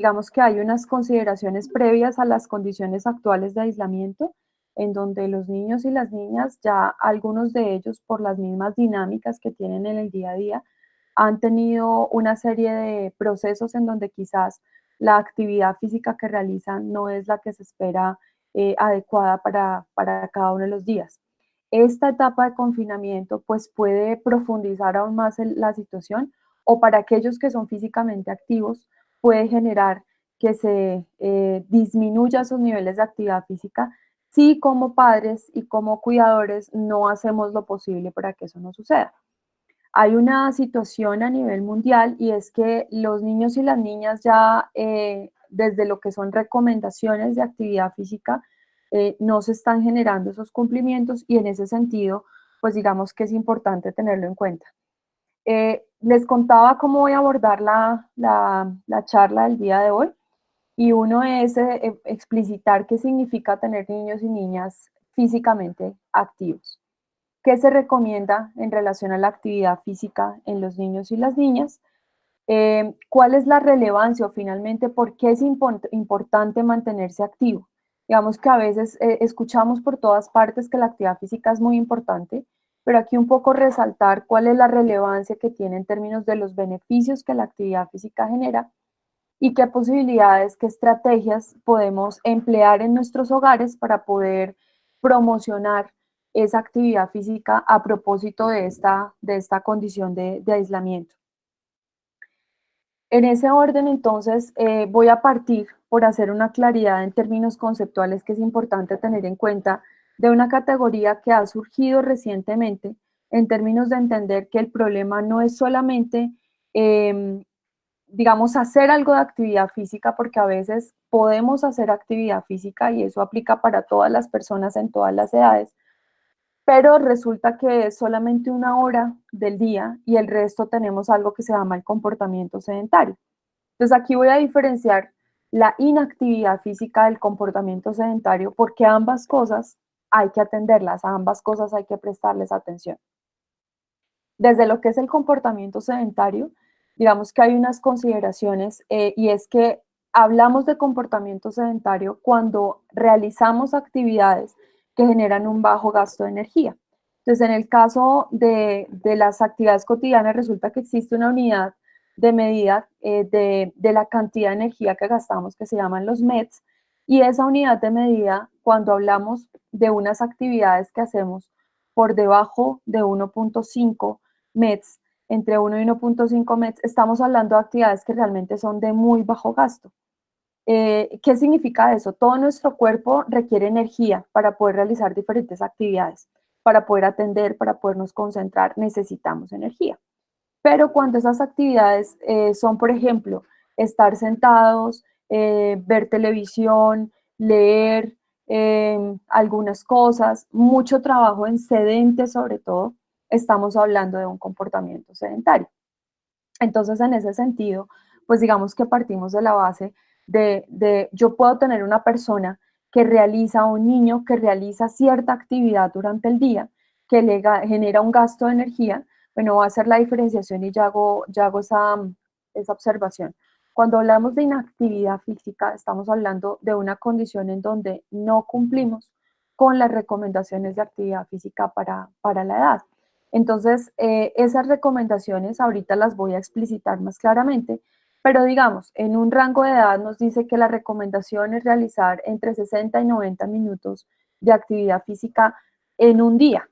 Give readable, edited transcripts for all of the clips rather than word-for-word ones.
digamos que hay unas consideraciones previas a las condiciones actuales de aislamiento, en donde los niños y las niñas, ya algunos de ellos, por las mismas dinámicas que tienen en el día a día, han tenido una serie de procesos en donde quizás la actividad física que realizan no es la que se espera adecuada para cada uno de los días. Esta etapa de confinamiento pues puede profundizar aún más la situación, o para aquellos que son físicamente activos puede generar que se disminuya sus niveles de actividad física si como padres y como cuidadores no hacemos lo posible para que eso no suceda. Hay una situación a nivel mundial, y es que los niños y las niñas ya desde lo que son recomendaciones de actividad física no se están generando esos cumplimientos, y en ese sentido pues digamos que es importante tenerlo en cuenta. Les contaba cómo voy a abordar la charla del día de hoy, y uno es explicitar qué significa tener niños y niñas físicamente activos. ¿Qué se recomienda en relación a la actividad física en los niños y las niñas? ¿Cuál es la relevancia o finalmente por qué es importante mantenerse activo? Digamos que a veces escuchamos por todas partes que la actividad física es muy importante, pero aquí un poco resaltar cuál es la relevancia que tiene en términos de los beneficios que la actividad física genera, y qué posibilidades, qué estrategias podemos emplear en nuestros hogares para poder promocionar esa actividad física a propósito de esta condición de aislamiento. En ese orden, entonces, voy a partir por hacer una claridad en términos conceptuales que es importante tener en cuenta, de una categoría que ha surgido recientemente en términos de entender que el problema no es solamente digamos, hacer algo de actividad física, porque a veces podemos hacer actividad física y eso aplica para todas las personas en todas las edades, pero resulta que es solamente una hora del día y el resto tenemos algo que se llama el comportamiento sedentario. Entonces aquí voy a diferenciar la inactividad física del comportamiento sedentario, porque ambas cosas hay que atenderlas, a ambas cosas hay que prestarles atención. Desde lo que es el comportamiento sedentario, digamos que hay unas consideraciones, y es que hablamos de comportamiento sedentario cuando realizamos actividades que generan un bajo gasto de energía. Entonces, en el caso de las actividades cotidianas, resulta que existe una unidad de medida de la cantidad de energía que gastamos, que se llaman los METs, y esa unidad de medida, cuando hablamos de unas actividades que hacemos por debajo de 1.5 METs, entre 1 y 1.5 METs, estamos hablando de actividades que realmente son de muy bajo gasto. ¿Qué significa eso? Todo nuestro cuerpo requiere energía para poder realizar diferentes actividades, para poder atender, para podernos concentrar, necesitamos energía. Pero cuando esas actividades son, por ejemplo, estar sentados, ver televisión, leer algunas cosas, mucho trabajo en sedente sobre todo, estamos hablando de un comportamiento sedentario. Entonces, en ese sentido, pues digamos que partimos de la base yo puedo tener una persona que realiza, un niño que realiza cierta actividad durante el día, que le genera un gasto de energía. Bueno, voy a hacer la diferenciación y ya hago esa observación. Cuando hablamos de inactividad física, estamos hablando de una condición en donde no cumplimos con las recomendaciones de actividad física para la edad. Entonces, esas recomendaciones ahorita las voy a explicitar más claramente, pero digamos, en un rango de edad nos dice que la recomendación es realizar entre 60 y 90 minutos de actividad física en un día,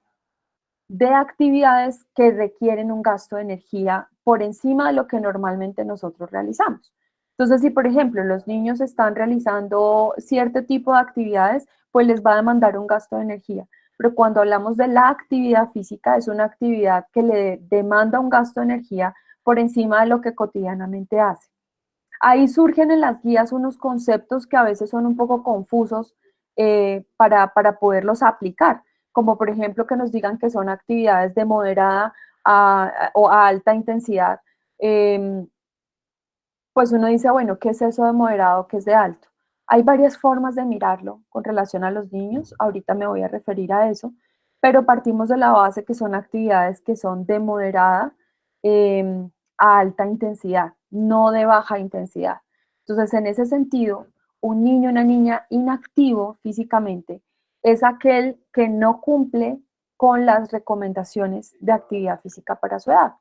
de actividades que requieren un gasto de energía por encima de lo que normalmente nosotros realizamos. Entonces, si por ejemplo los niños están realizando cierto tipo de actividades, pues les va a demandar un gasto de energía. Pero cuando hablamos de la actividad física, es una actividad que le demanda un gasto de energía por encima de lo que cotidianamente hace. Ahí surgen en las guías unos conceptos que a veces son un poco confusos para poderlos aplicar, como por ejemplo que nos digan que son actividades de moderada o a alta intensidad. Pues uno dice, bueno, ¿qué es eso de moderado? ¿Qué es de alto? Hay varias formas de mirarlo con relación a los niños, ahorita me voy a referir a eso, pero partimos de la base que son actividades que son de moderada a alta intensidad, no de baja intensidad. Entonces, en ese sentido, un niño o una niña inactivo físicamente es aquel que no cumple con las recomendaciones de actividad física para su edad.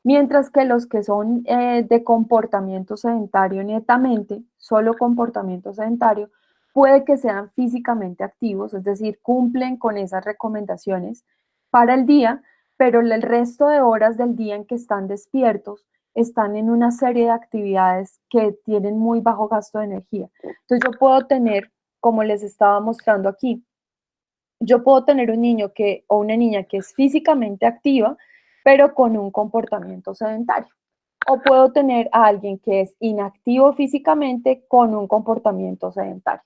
Mientras que los que son de comportamiento sedentario netamente, solo comportamiento sedentario, puede que sean físicamente activos, es decir, cumplen con esas recomendaciones para el día, pero el resto de horas del día en que están despiertos están en una serie de actividades que tienen muy bajo gasto de energía. Entonces yo puedo tener, como les estaba mostrando aquí, yo puedo tener un niño que, o una niña que es físicamente activa, pero con un comportamiento sedentario. O puedo tener a alguien que es inactivo físicamente con un comportamiento sedentario.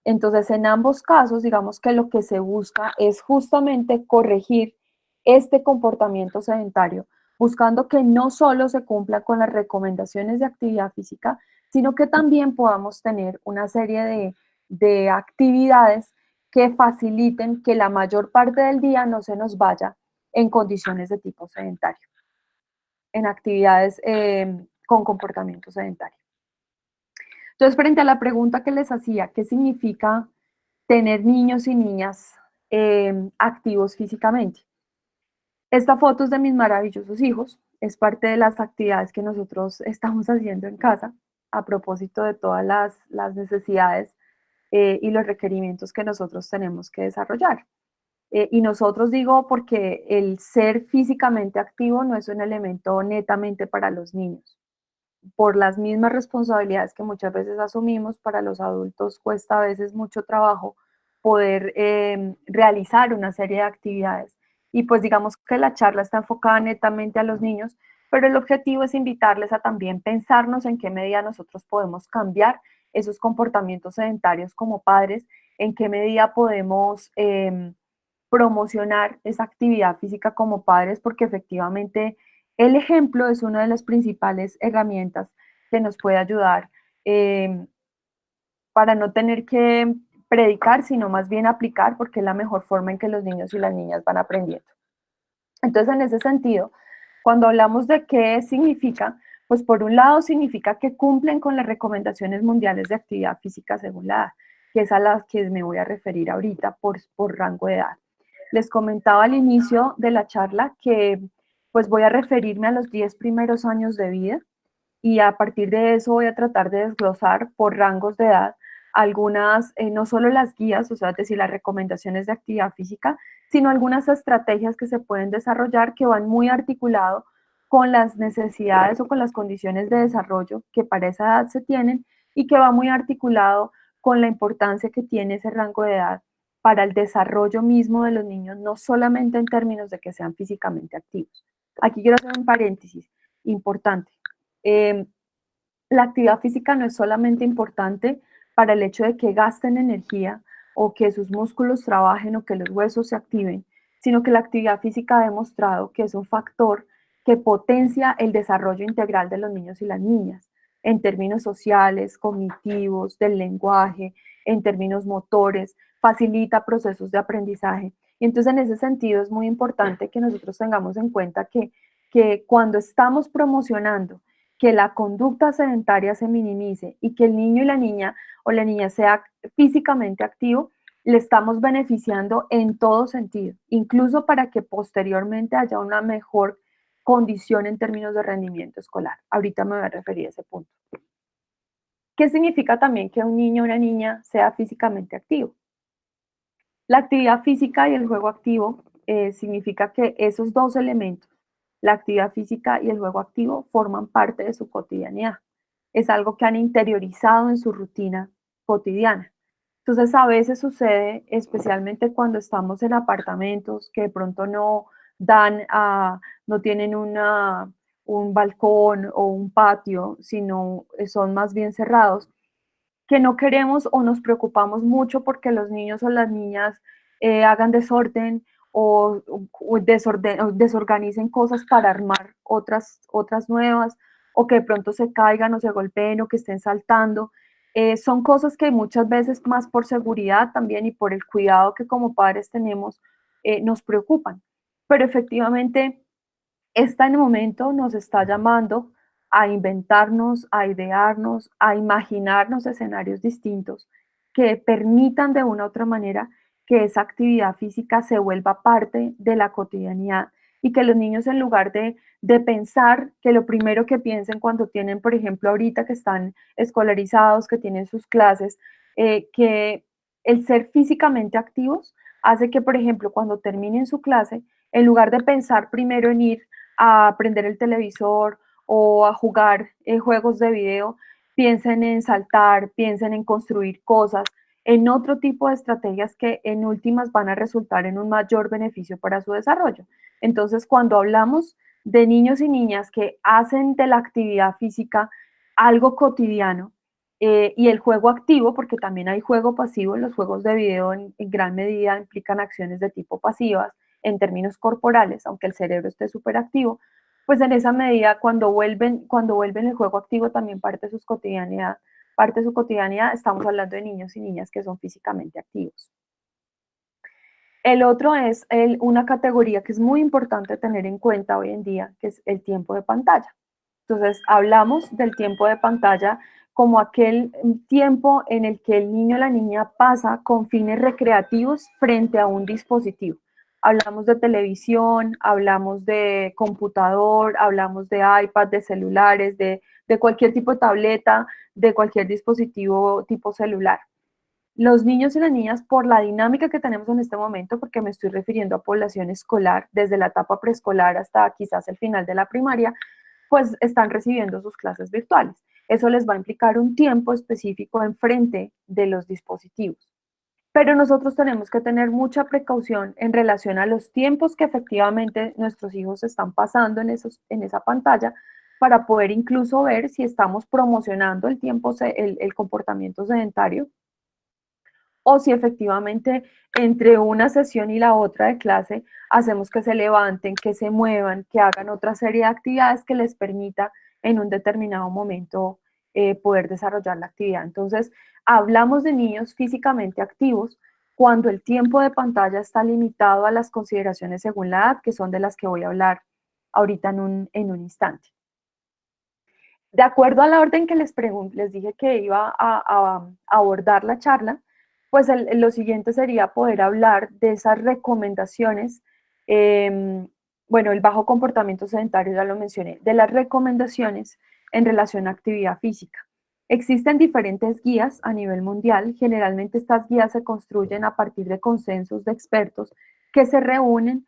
Entonces, en ambos casos, digamos que lo que se busca es justamente corregir este comportamiento sedentario, buscando que no solo se cumpla con las recomendaciones de actividad física, sino que también podamos tener una serie de actividades que faciliten que la mayor parte del día no se nos vaya en condiciones de tipo sedentario, en actividades con comportamiento sedentario. Entonces, frente a la pregunta que les hacía, ¿qué significa tener niños y niñas activos físicamente? Esta foto es de mis maravillosos hijos, es parte de las actividades que nosotros estamos haciendo en casa a propósito de todas las necesidades y los requerimientos que nosotros tenemos que desarrollar. Y nosotros digo porque el ser físicamente activo no es un elemento netamente para los niños. Por las mismas responsabilidades que muchas veces asumimos, para los adultos cuesta a veces mucho trabajo poder realizar una serie de actividades. Y pues digamos que la charla está enfocada netamente a los niños, pero el objetivo es invitarles a también pensarnos en qué medida nosotros podemos cambiar esos comportamientos sedentarios como padres, en qué medida podemos promocionar esa actividad física como padres, porque efectivamente el ejemplo es una de las principales herramientas que nos puede ayudar eh, para no tener que predicar, sino más bien aplicar, porque es la mejor forma en que los niños y las niñas van aprendiendo. Entonces, en ese sentido, cuando hablamos de qué significa, pues por un lado significa que cumplen con las recomendaciones mundiales de actividad física según la edad, que es a las que me voy a referir ahorita por rango de edad. Les comentaba al inicio de la charla que pues voy a referirme a los 10 primeros años de vida y a partir de eso voy a tratar de desglosar por rangos de edad algunas, no solo las guías, o sea, es decir, las recomendaciones de actividad física, sino algunas estrategias que se pueden desarrollar que van muy articulado con las necesidades o con las condiciones de desarrollo que para esa edad se tienen y que va muy articulado con la importancia que tiene ese rango de edad para el desarrollo mismo de los niños, no solamente en términos de que sean físicamente activos. Aquí quiero hacer un paréntesis importante. Eh, la actividad física no es solamente importante para el hecho de que gasten energía o que sus músculos trabajen o que los huesos se activen, sino que la actividad física ha demostrado que es un factor que potencia el desarrollo integral de los niños y las niñas, en términos sociales, cognitivos, del lenguaje, en términos motores, facilita procesos de aprendizaje. Y entonces en ese sentido es muy importante que nosotros tengamos en cuenta que cuando estamos promocionando que la conducta sedentaria se minimice y que el niño y la niña o la niña sea físicamente activo, le estamos beneficiando en todo sentido, incluso para que posteriormente haya una mejor condición en términos de rendimiento escolar. Ahorita me voy a referir a ese punto. ¿Qué significa también que un niño o una niña sea físicamente activo? La actividad física y el juego activo significa que esos dos elementos, la actividad física y el juego activo, forman parte de su cotidianidad. Es algo que han interiorizado en su rutina cotidiana. Entonces, a veces sucede, especialmente cuando estamos en apartamentos que de pronto no dan a, no tienen un balcón o un patio, sino son más bien cerrados, que no queremos o nos preocupamos mucho porque los niños o las niñas hagan desorden o desorganicen cosas para armar otras nuevas, o que de pronto se caigan o se golpeen o que estén saltando. Son cosas que muchas veces más por seguridad también y por el cuidado que como padres tenemos, nos preocupan. Pero efectivamente, este momento nos está llamando a inventarnos, a idearnos, a imaginarnos escenarios distintos que permitan de una u otra manera que esa actividad física se vuelva parte de la cotidianidad y que los niños en lugar de pensar que lo primero que piensen cuando tienen, por ejemplo, ahorita que están escolarizados, que tienen sus clases, que el ser físicamente activos hace que, por ejemplo, cuando terminen su clase, en lugar de pensar primero en ir a prender el televisor o a jugar juegos de video, piensen en saltar, piensen en construir cosas, en otro tipo de estrategias que en últimas van a resultar en un mayor beneficio para su desarrollo. Entonces, cuando hablamos de niños y niñas que hacen de la actividad física algo cotidiano, y el juego activo, porque también hay juego pasivo, los juegos de video en gran medida implican acciones de tipo pasivas en términos corporales, aunque el cerebro esté súper activo, pues en esa medida cuando vuelven el juego activo también parte de su cotidianidad, estamos hablando de niños y niñas que son físicamente activos. El otro es una categoría que es muy importante tener en cuenta hoy en día, que es el tiempo de pantalla. Entonces, hablamos del tiempo de pantalla como aquel tiempo en el que el niño o la niña pasa con fines recreativos frente a un dispositivo. Hablamos de televisión, hablamos de computador, hablamos de iPad, de celulares, de cualquier tipo de tableta, de cualquier dispositivo tipo celular. Los niños y las niñas, por la dinámica que tenemos en este momento, porque me estoy refiriendo a población escolar, desde la etapa preescolar hasta quizás el final de la primaria, pues están recibiendo sus clases virtuales. Eso les va a implicar un tiempo específico enfrente de los dispositivos. Pero nosotros tenemos que tener mucha precaución en relación a los tiempos que efectivamente nuestros hijos están pasando en esa pantalla para poder incluso ver si estamos promocionando el comportamiento sedentario o si efectivamente entre una sesión y la otra de clase hacemos que se levanten, que se muevan, que hagan otra serie de actividades que les permita en un determinado momento poder desarrollar la actividad. Entonces, hablamos de niños físicamente activos cuando el tiempo de pantalla está limitado a las consideraciones según la edad, que son de las que voy a hablar ahorita en un instante. De acuerdo a la orden que les dije que iba a abordar la charla, pues lo siguiente sería poder hablar de esas recomendaciones. Bueno, el bajo comportamiento sedentario ya lo mencioné, de las recomendaciones en relación a actividad física. Existen diferentes guías a nivel mundial. Generalmente estas guías se construyen a partir de consensos de expertos que se reúnen,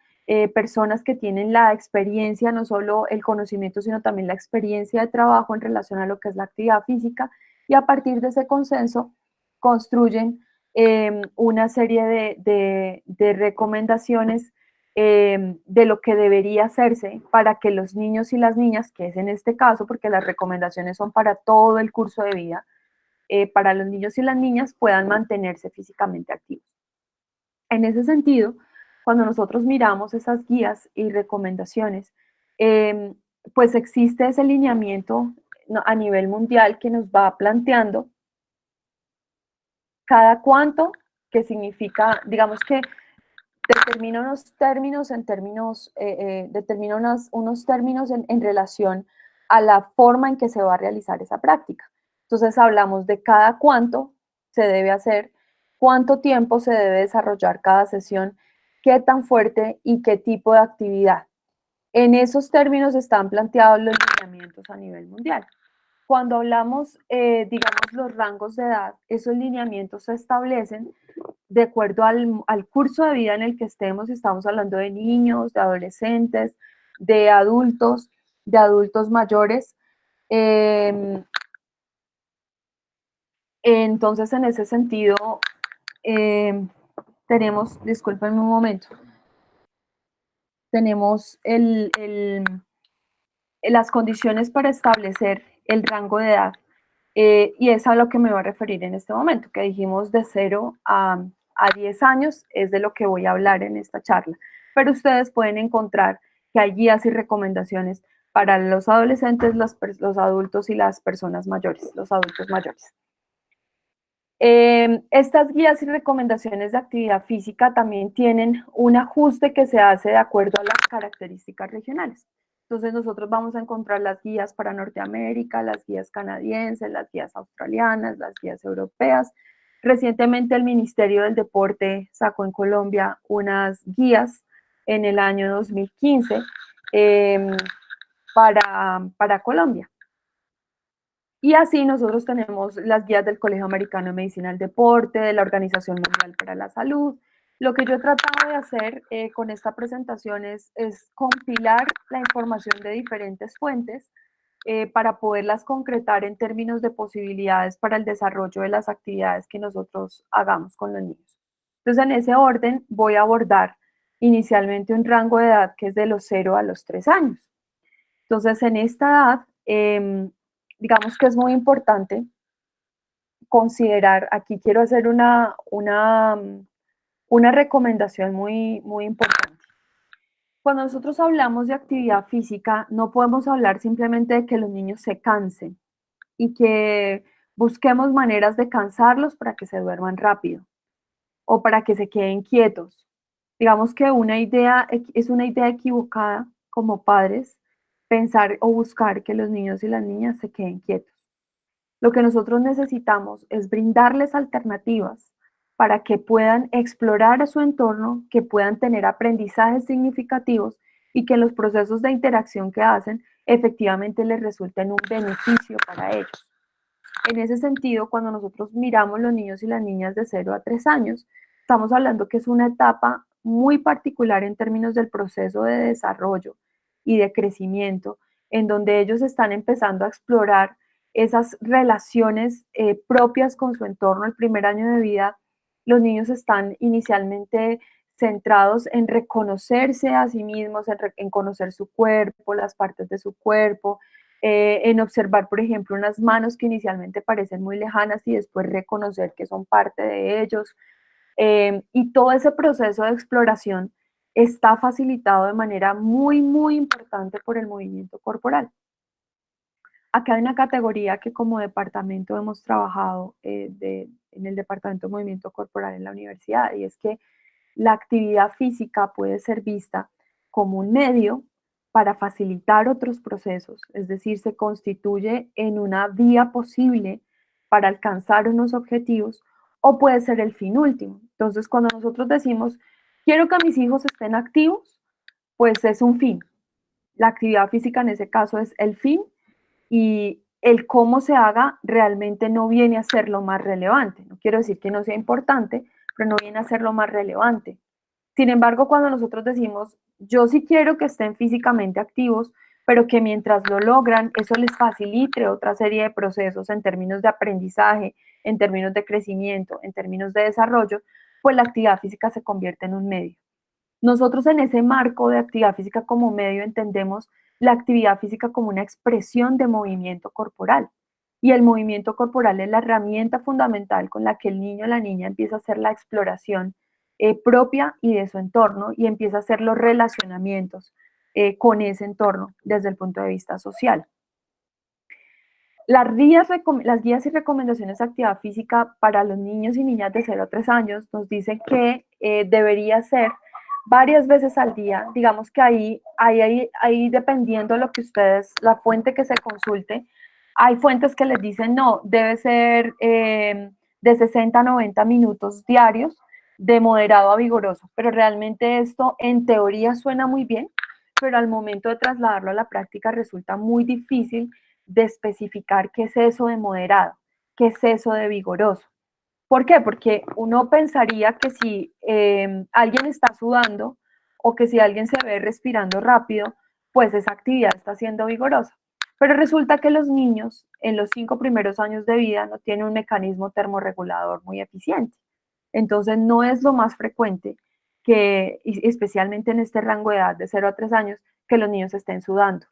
personas que tienen la experiencia, no solo el conocimiento, sino también la experiencia de trabajo en relación a lo que es la actividad física, y a partir de ese consenso construyen una serie de recomendaciones de lo que debería hacerse para que los niños y las niñas, que es en este caso, porque las recomendaciones son para todo el curso de vida, para los niños y las niñas puedan mantenerse físicamente activos. En ese sentido, cuando nosotros miramos esas guías y recomendaciones, eh, pues existe ese lineamiento a nivel mundial que nos va planteando cada cuánto, que significa, digamos que determina unos términos determina unos términos en relación a la forma en que se va a realizar esa práctica. Entonces hablamos de cada cuánto se debe hacer, cuánto tiempo se debe desarrollar cada sesión, qué tan fuerte y qué tipo de actividad. En esos términos están planteados los lineamientos a nivel mundial. Cuando hablamos, digamos, los rangos de edad, esos lineamientos se establecen de acuerdo al curso de vida en el que estemos. Estamos hablando de niños, de adolescentes, de adultos mayores. Eh, entonces, en ese sentido, eh, tenemos, discúlpenme un momento, tenemos las condiciones para establecer el rango de edad. Y es a lo que me voy a referir en este momento, que dijimos de 0 a 10 años, es de lo que voy a hablar en esta charla. Pero ustedes pueden encontrar que hay guías y recomendaciones para los adolescentes, los adultos y las personas mayores, los adultos mayores. Estas guías y recomendaciones de actividad física también tienen un ajuste que se hace de acuerdo a las características regionales. Entonces nosotros vamos a encontrar las guías para Norteamérica, las guías canadienses, las guías australianas, las guías europeas. Recientemente el Ministerio del Deporte sacó en Colombia unas guías en el año 2015 eh, para Colombia. Y así nosotros tenemos las guías del Colegio Americano de Medicina del Deporte, de la Organización Mundial para la Salud. Lo que yo he tratado de hacer con esta presentación es compilar la información de diferentes fuentes para poderlas concretar en términos de posibilidades para el desarrollo de las actividades que nosotros hagamos con los niños. Entonces, en ese orden voy a abordar inicialmente un rango de edad que es de los 0 a los 3 años. Entonces, en esta edad, digamos que es muy importante considerar, aquí quiero hacer una recomendación muy importante. Cuando nosotros hablamos de actividad física, no podemos hablar simplemente de que los niños se cansen y que busquemos maneras de cansarlos para que se duerman rápido o para que se queden quietos. Digamos que es una idea equivocada como padres pensar o buscar que los niños y las niñas se queden quietos. Lo que nosotros necesitamos es brindarles alternativas para que puedan explorar su entorno, que puedan tener aprendizajes significativos y que los procesos de interacción que hacen efectivamente les resulten un beneficio para ellos. En ese sentido, cuando nosotros miramos los niños y las niñas de 0 a 3 años, estamos hablando que es una etapa muy particular en términos del proceso de desarrollo y de crecimiento, en donde ellos están empezando a explorar esas relaciones propias con su entorno. El primer año de vida, los niños están inicialmente centrados en reconocerse a sí mismos, en conocer su cuerpo, las partes de su cuerpo, en observar, por ejemplo, unas manos que inicialmente parecen muy lejanas y después reconocer que son parte de ellos. Y todo ese proceso de exploración está facilitado de manera muy importante por el movimiento corporal. Acá hay una categoría que como departamento hemos trabajado en el Departamento de Movimiento Corporal en la universidad, y es que la actividad física puede ser vista como un medio para facilitar otros procesos, es decir, se constituye en una vía posible para alcanzar unos objetivos o puede ser el fin último. Entonces, cuando nosotros decimos, quiero que mis hijos estén activos, pues es un fin. La actividad física en ese caso es el fin y el cómo se haga realmente no viene a ser lo más relevante. No quiero decir que no sea importante, pero no viene a ser lo más relevante. Sin embargo, cuando nosotros decimos, yo sí quiero que estén físicamente activos, pero que mientras lo logran, eso les facilite otra serie de procesos en términos de aprendizaje, en términos de crecimiento, en términos de desarrollo, pues la actividad física se convierte en un medio. Nosotros en ese marco de actividad física como medio entendemos la actividad física como una expresión de movimiento corporal. Y el movimiento corporal es la herramienta fundamental con la que el niño o la niña empieza a hacer la exploración propia y de su entorno y empieza a hacer los relacionamientos con ese entorno desde el punto de vista social. Las guías y recomendaciones de actividad física para los niños y niñas de 0 a 3 años nos dicen que debería ser varias veces al día. Digamos que ahí dependiendo lo que ustedes, la fuente que se consulte, hay fuentes que les dicen no, debe ser de 60 a 90 minutos diarios, de moderado a vigoroso, pero realmente esto en teoría suena muy bien, pero al momento de trasladarlo a la práctica resulta muy difícil de especificar qué es eso de moderado, qué es eso de vigoroso. ¿Por qué? Porque uno pensaría que si alguien está sudando o que si alguien se ve respirando rápido, pues esa actividad está siendo vigorosa. Pero resulta que los niños en los 5 primeros años de vida no tienen un mecanismo termorregulador muy eficiente. Entonces no es lo más frecuente que, especialmente en este rango de edad de 0 a 3 años, que los niños estén sudando.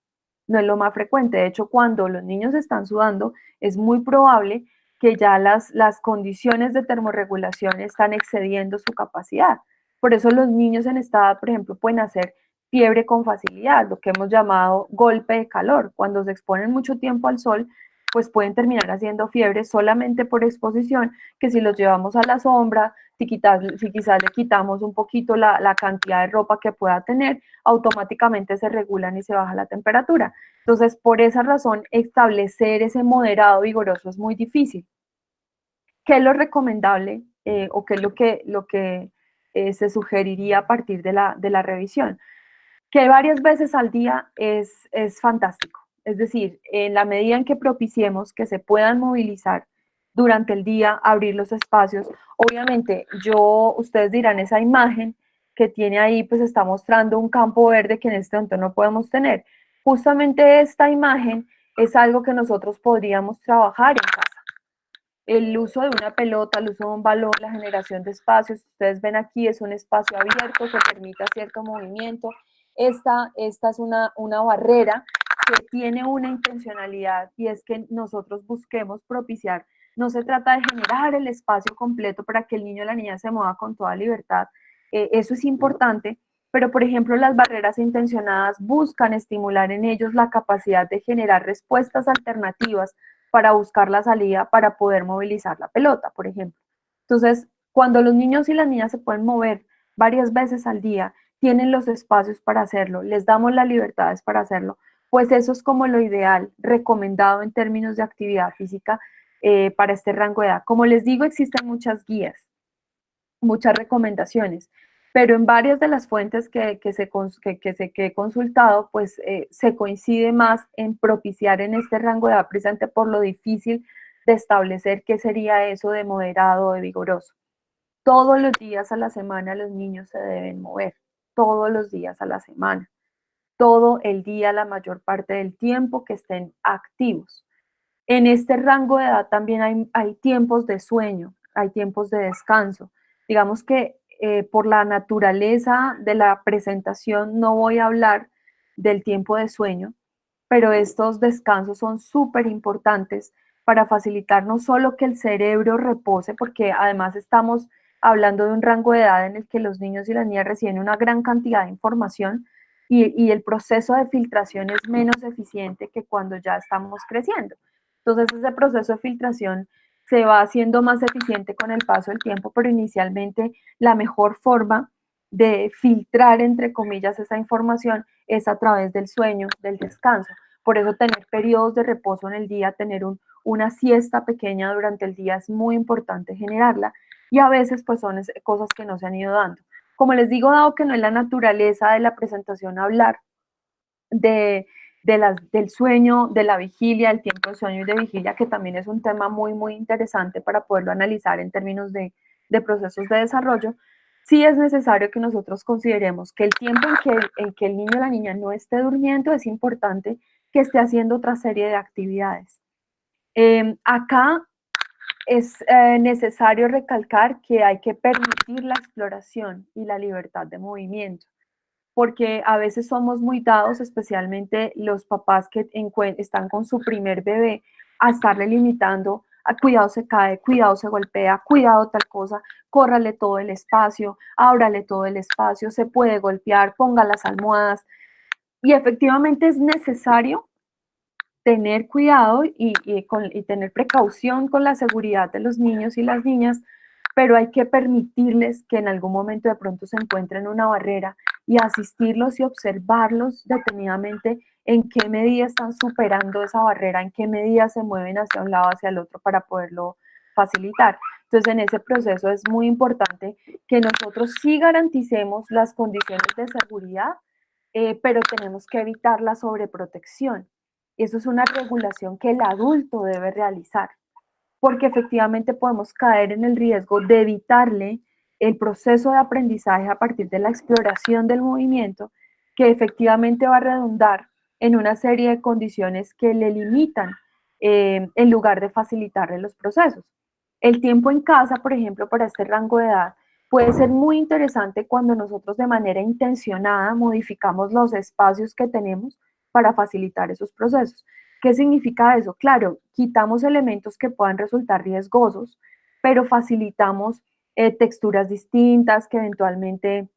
No es lo más frecuente. De hecho, cuando los niños están sudando, es muy probable que ya las condiciones de termorregulación están excediendo su capacidad. Por eso los niños en esta edad, por ejemplo, pueden hacer fiebre con facilidad, lo que hemos llamado golpe de calor. Cuando se exponen mucho tiempo al sol, pues pueden terminar haciendo fiebre solamente por exposición, que si los llevamos a la sombra, si quizás le quitamos un poquito la cantidad de ropa que pueda tener, automáticamente se regulan y se baja la temperatura. Entonces, por esa razón, establecer ese moderado vigoroso es muy difícil. ¿Qué es lo recomendable o qué es lo que se sugeriría a partir de la revisión? Que varias veces al día es fantástico. Es decir, en la medida en que propiciemos que se puedan movilizar durante el día, abrir los espacios. Obviamente, ustedes dirán, esa imagen que tiene ahí, pues está mostrando un campo verde que en este momento no podemos tener. Justamente esta imagen es algo que nosotros podríamos trabajar en casa. El uso de una pelota, el uso de un balón, la generación de espacios. Ustedes ven aquí, es un espacio abierto que permita cierto movimiento. Esta es una barrera que tiene una intencionalidad y es que nosotros busquemos propiciar. No se trata de generar el espacio completo para que el niño o la niña se mueva con toda libertad. Eso es importante, pero por ejemplo las barreras intencionadas buscan estimular en ellos la capacidad de generar respuestas alternativas para buscar la salida para poder movilizar la pelota, por ejemplo. Entonces, cuando los niños y las niñas se pueden mover varias veces al día, tienen los espacios para hacerlo, les damos las libertades para hacerlo, pues eso es como lo ideal, recomendado en términos de actividad física para este rango de edad. Como les digo, existen muchas guías, muchas recomendaciones, pero en varias de las fuentes que he consultado, pues se coincide más en propiciar en este rango de edad presente por lo difícil de establecer qué sería eso de moderado o de vigoroso. Todos los días a la semana los niños se deben mover, todos los días a la semana, todo el día, la mayor parte del tiempo que estén activos. En este rango de edad también hay tiempos de sueño, hay tiempos de descanso. Digamos que por la naturaleza de la presentación no voy a hablar del tiempo de sueño, pero estos descansos son súper importantes para facilitar no solo que el cerebro repose, porque además estamos hablando de un rango de edad en el que los niños y las niñas reciben una gran cantidad de información y el proceso de filtración es menos eficiente que cuando ya estamos creciendo. Entonces ese proceso de filtración se va haciendo más eficiente con el paso del tiempo, pero inicialmente la mejor forma de filtrar, entre comillas, esa información es a través del sueño, del descanso. Por eso tener periodos de reposo en el día, tener una siesta pequeña durante el día es muy importante generarla y a veces pues son cosas que no se han ido dando. Como les digo, dado que no es la naturaleza de la presentación hablar de, del sueño, de la vigilia, el tiempo de sueño y de vigilia, que también es un tema muy, muy interesante para poderlo analizar en términos de procesos de desarrollo, sí es necesario que nosotros consideremos que el tiempo en que el niño o la niña no esté durmiendo es importante que esté haciendo otra serie de actividades. Acá es necesario recalcar que hay que permitir la exploración y la libertad de movimiento porque a veces somos muy dados, especialmente los papás que están con su primer bebé, a estarle limitando, a cuidado se cae, cuidado se golpea, cuidado tal cosa, córrale todo el espacio, ábrale todo el espacio, se puede golpear, ponga las almohadas. Y efectivamente es necesario tener cuidado y tener precaución con la seguridad de los niños y las niñas, pero hay que permitirles que en algún momento de pronto se encuentren una barrera y asistirlos y observarlos detenidamente en qué medida están superando esa barrera, en qué medida se mueven hacia un lado, hacia el otro para poderlo facilitar. Entonces, en ese proceso es muy importante que nosotros sí garanticemos las condiciones de seguridad, pero tenemos que evitar la sobreprotección. Eso es una regulación que el adulto debe realizar, porque efectivamente podemos caer en el riesgo de evitarle el proceso de aprendizaje a partir de la exploración del movimiento, que efectivamente va a redundar en una serie de condiciones que le limitan en lugar de facilitarle los procesos. El tiempo en casa, por ejemplo, para este rango de edad, puede ser muy interesante cuando nosotros de manera intencionada modificamos los espacios que tenemos para facilitar esos procesos. ¿Qué significa eso? Claro, quitamos elementos que puedan resultar riesgosos, pero facilitamos texturas distintas que eventualmente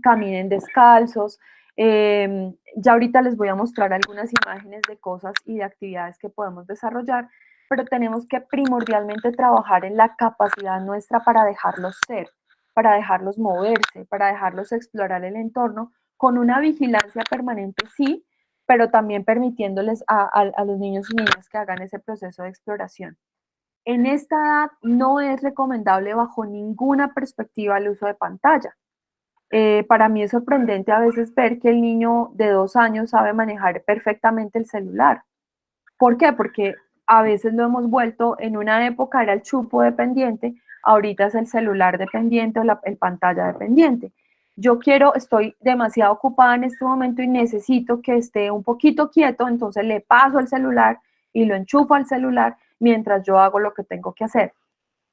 caminen descalzos, Ya ahorita les voy a mostrar algunas imágenes de cosas y de actividades que podemos desarrollar, pero tenemos que primordialmente trabajar en la capacidad nuestra para dejarlos ser, para dejarlos moverse, para dejarlos explorar el entorno con una vigilancia permanente, sí, pero también permitiéndoles a los niños y niñas que hagan ese proceso de exploración. En esta edad no es recomendable bajo ninguna perspectiva el uso de pantalla. Para mí es sorprendente a veces ver que el niño de 2 años sabe manejar perfectamente el celular. ¿Por qué? Porque a veces lo hemos vuelto, en una época era el chupo dependiente, ahorita es el celular dependiente o el pantalla dependiente. Yo estoy demasiado ocupada en este momento y necesito que esté un poquito quieto, entonces le paso el celular y lo enchufo al celular mientras yo hago lo que tengo que hacer.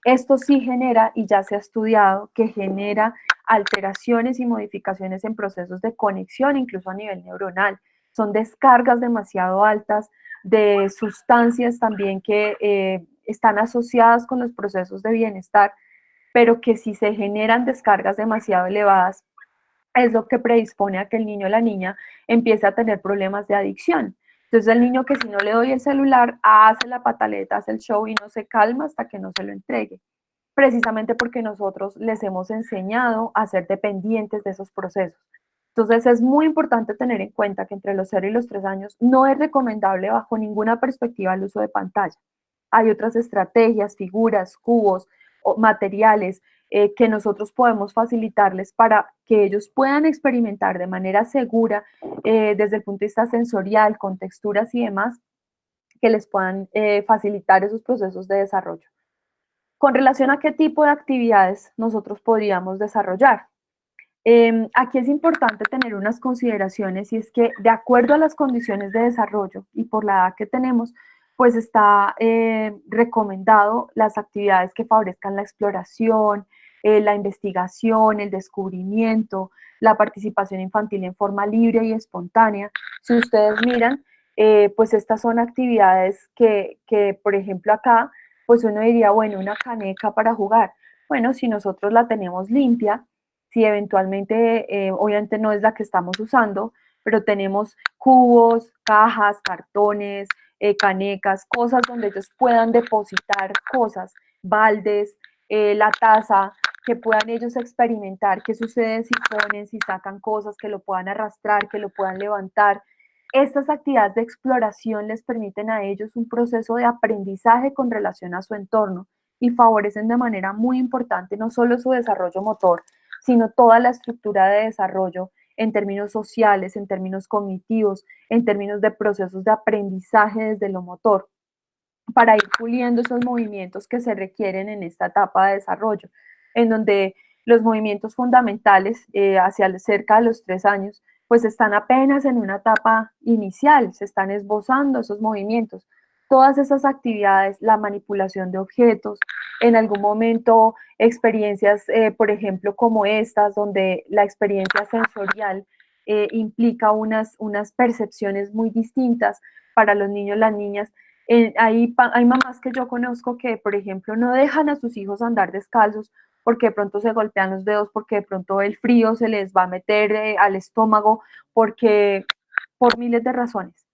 Esto sí genera, y ya se ha estudiado, que genera alteraciones y modificaciones en procesos de conexión, incluso a nivel neuronal. Son descargas demasiado altas de sustancias también que están asociadas con los procesos de bienestar, pero que si se generan descargas demasiado elevadas, es lo que predispone a que el niño o la niña empiece a tener problemas de adicción. Entonces el niño que si no le doy el celular, hace la pataleta, hace el show y no se calma hasta que no se lo entregue, precisamente porque nosotros les hemos enseñado a ser dependientes de esos procesos. Entonces es muy importante tener en cuenta que entre los 0 y los 3 años no es recomendable bajo ninguna perspectiva el uso de pantalla. Hay otras estrategias, figuras, cubos, o materiales que nosotros podemos facilitarles para que ellos puedan experimentar de manera segura desde el punto de vista sensorial, con texturas y demás, que les puedan facilitar esos procesos de desarrollo. Con relación a qué tipo de actividades nosotros podríamos desarrollar. Aquí es importante tener unas consideraciones y es que de acuerdo a las condiciones de desarrollo y por la edad que tenemos, pues está recomendado las actividades que favorezcan la exploración, la investigación, el descubrimiento, la participación infantil en forma libre y espontánea. Si ustedes miran, pues estas son actividades que, por ejemplo, acá, pues uno diría, bueno, una caneca para jugar. Bueno, si nosotros la tenemos limpia, si eventualmente, obviamente no es la que estamos usando, pero tenemos cubos, cajas, cartones, canecas, cosas donde ellos puedan depositar cosas, baldes, la taza, que puedan ellos experimentar qué sucede si ponen, si sacan cosas, que lo puedan arrastrar, que lo puedan levantar. Estas actividades de exploración les permiten a ellos un proceso de aprendizaje con relación a su entorno y favorecen de manera muy importante no solo su desarrollo motor, sino toda la estructura de desarrollo en términos sociales, en términos cognitivos, en términos de procesos de aprendizaje desde lo motor, para ir puliendo esos movimientos que se requieren en esta etapa de desarrollo, en donde los movimientos fundamentales hacia cerca de los 3 años, pues están apenas en una etapa inicial, se están esbozando esos movimientos. Todas esas actividades, la manipulación de objetos, en algún momento experiencias, por ejemplo, como estas, donde la experiencia sensorial implica unas percepciones muy distintas para los niños, las niñas. Hay mamás que yo conozco que, por ejemplo, no dejan a sus hijos andar descalzos porque de pronto se golpean los dedos, porque de pronto el frío se les va a meter al estómago, porque por miles de razones.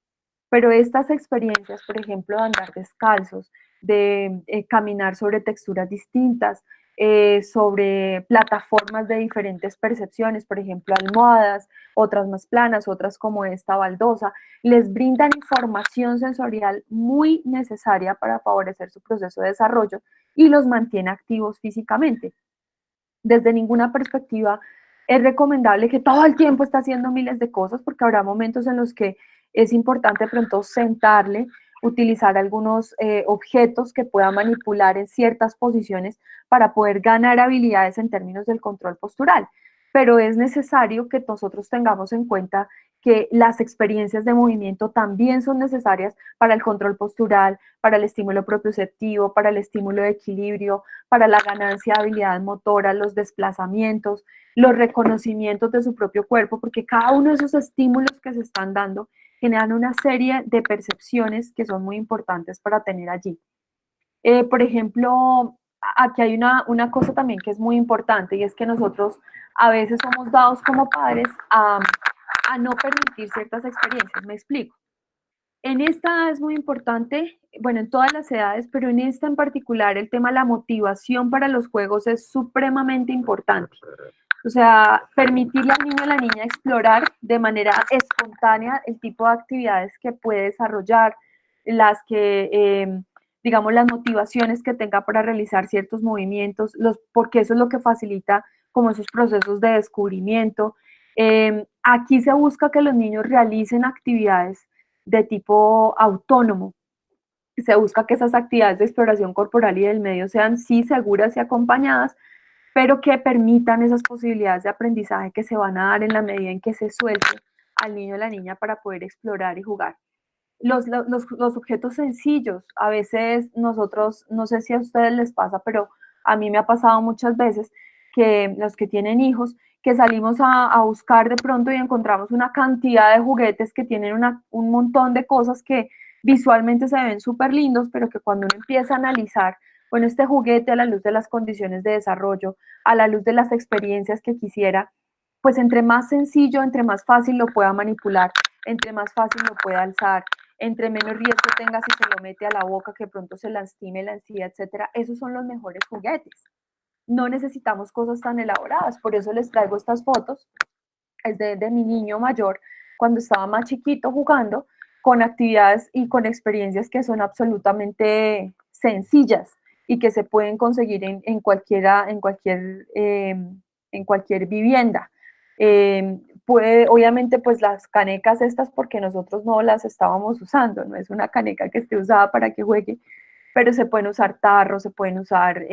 Pero estas experiencias, por ejemplo, de andar descalzos, de caminar sobre texturas distintas, sobre plataformas de diferentes percepciones, por ejemplo, almohadas, otras más planas, otras como esta baldosa, les brindan información sensorial muy necesaria para favorecer su proceso de desarrollo y los mantiene activos físicamente. Desde ninguna perspectiva es recomendable que todo el tiempo esté haciendo miles de cosas, porque habrá momentos en los que es importante de pronto sentarle, utilizar algunos objetos que pueda manipular en ciertas posiciones para poder ganar habilidades en términos del control postural. Pero es necesario que nosotros tengamos en cuenta que las experiencias de movimiento también son necesarias para el control postural, para el estímulo propioceptivo, para el estímulo de equilibrio, para la ganancia de habilidad motora, los desplazamientos, los reconocimientos de su propio cuerpo, porque cada uno de esos estímulos que se están dando generan una serie de percepciones que son muy importantes para tener allí. Por ejemplo, aquí hay una cosa también que es muy importante y es que nosotros a veces somos dados como padres a no permitir ciertas experiencias. Me explico. En esta edad es muy importante, bueno, en todas las edades, pero en esta en particular, el tema de la motivación para los juegos es supremamente importante. O sea, permitirle al niño o la niña explorar de manera espontánea el tipo de actividades que puede desarrollar, las que, digamos, las motivaciones que tenga para realizar ciertos movimientos, porque eso es lo que facilita como esos procesos de descubrimiento. Aquí se busca que los niños realicen actividades de tipo autónomo. Se busca que esas actividades de exploración corporal y del medio sean sí seguras y acompañadas, pero que permitan esas posibilidades de aprendizaje que se van a dar en la medida en que se suelte al niño o la niña para poder explorar y jugar. Los objetos sencillos, a veces nosotros, no sé si a ustedes les pasa, pero a mí me ha pasado muchas veces que los que tienen hijos, que salimos a buscar de pronto y encontramos una cantidad de juguetes que tienen un montón de cosas que visualmente se ven súper lindos, pero que cuando uno empieza a analizar, bueno, este juguete a la luz de las condiciones de desarrollo, a la luz de las experiencias que quisiera, pues entre más sencillo, entre más fácil lo pueda manipular, entre más fácil lo pueda alzar, entre menos riesgo tenga si se lo mete a la boca, que pronto se lastime la encía, etcétera. Esos son los mejores juguetes. No necesitamos cosas tan elaboradas, por eso les traigo estas fotos. Es de mi niño mayor cuando estaba más chiquito jugando, con actividades y con experiencias que son absolutamente sencillas y que se pueden conseguir en cualquier vivienda. Obviamente, pues las canecas estas, porque nosotros no las estábamos usando, no es una caneca que esté usada para que juegue, pero se pueden usar tarros, se pueden usar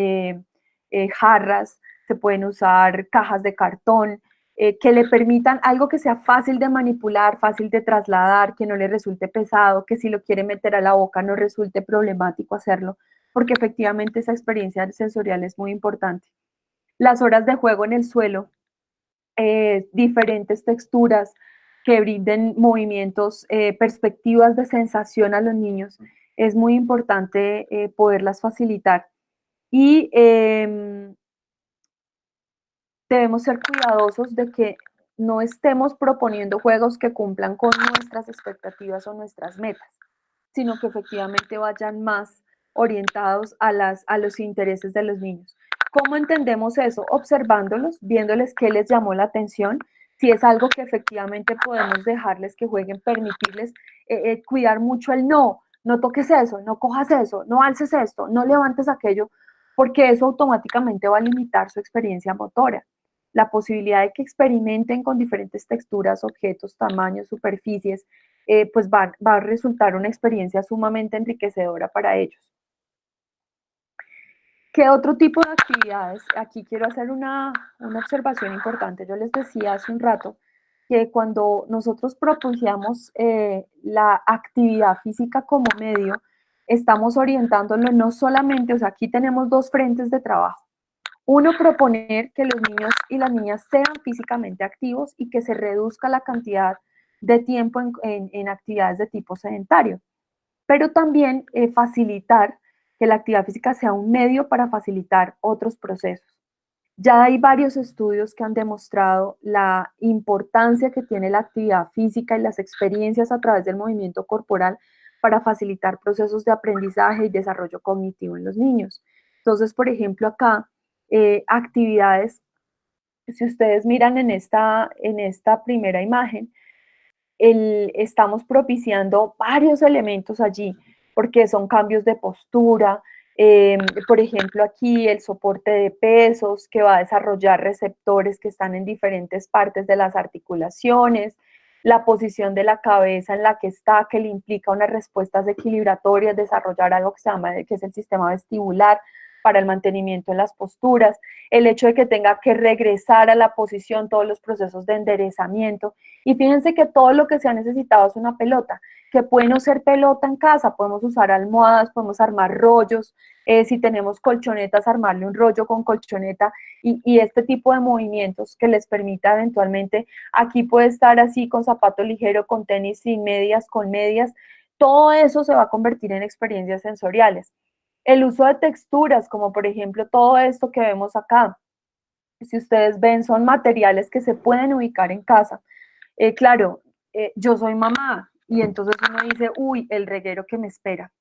jarras, se pueden usar cajas de cartón, que le permitan algo que sea fácil de manipular, fácil de trasladar, que no le resulte pesado, que si lo quiere meter a la boca no resulte problemático hacerlo, porque efectivamente esa experiencia sensorial es muy importante. Las horas de juego en el suelo, diferentes texturas que brinden movimientos, perspectivas de sensación a los niños, es muy importante poderlas facilitar. Y debemos ser cuidadosos de que no estemos proponiendo juegos que cumplan con nuestras expectativas o nuestras metas, sino que efectivamente vayan más orientados a los intereses de los niños. ¿Cómo entendemos eso? Observándolos, viéndoles qué les llamó la atención, si es algo que efectivamente podemos dejarles que jueguen, permitirles cuidar mucho el no, no toques eso, no cojas eso, no alces esto, no levantes aquello, porque eso automáticamente va a limitar su experiencia motora. La posibilidad de que experimenten con diferentes texturas, objetos, tamaños, superficies, pues va a resultar una experiencia sumamente enriquecedora para ellos. ¿Qué otro tipo de actividades? Aquí quiero hacer una observación importante. Yo les decía hace un rato que cuando nosotros propiciamos la actividad física como medio, estamos orientándolo no solamente, o sea, aquí tenemos dos frentes de trabajo. Uno, proponer que los niños y las niñas sean físicamente activos y que se reduzca la cantidad de tiempo en actividades de tipo sedentario, pero también facilitar que la actividad física sea un medio para facilitar otros procesos. Ya hay varios estudios que han demostrado la importancia que tiene la actividad física y las experiencias a través del movimiento corporal para facilitar procesos de aprendizaje y desarrollo cognitivo en los niños. Entonces, por ejemplo, acá, actividades, si ustedes miran en esta primera imagen, estamos propiciando varios elementos allí, porque son cambios de postura, por ejemplo, aquí el soporte de pesos que va a desarrollar receptores que están en diferentes partes de las articulaciones, la posición de la cabeza en la que está, que le implica unas respuestas equilibratorias, desarrollar algo que se llama, que es el sistema vestibular para el mantenimiento en las posturas, el hecho de que tenga que regresar a la posición, todos los procesos de enderezamiento. Y fíjense que todo lo que se ha necesitado es una pelota, que puede no ser pelota en casa, podemos usar almohadas, podemos armar rollos, si tenemos colchonetas, armarle un rollo con colchoneta y este tipo de movimientos que les permita eventualmente, aquí puede estar así con zapato ligero, con tenis sin medias, con medias, todo eso se va a convertir en experiencias sensoriales. El uso de texturas, como por ejemplo todo esto que vemos acá, si ustedes ven, son materiales que se pueden ubicar en casa Claro, yo soy mamá y entonces uno dice, uy, el reguero que me espera.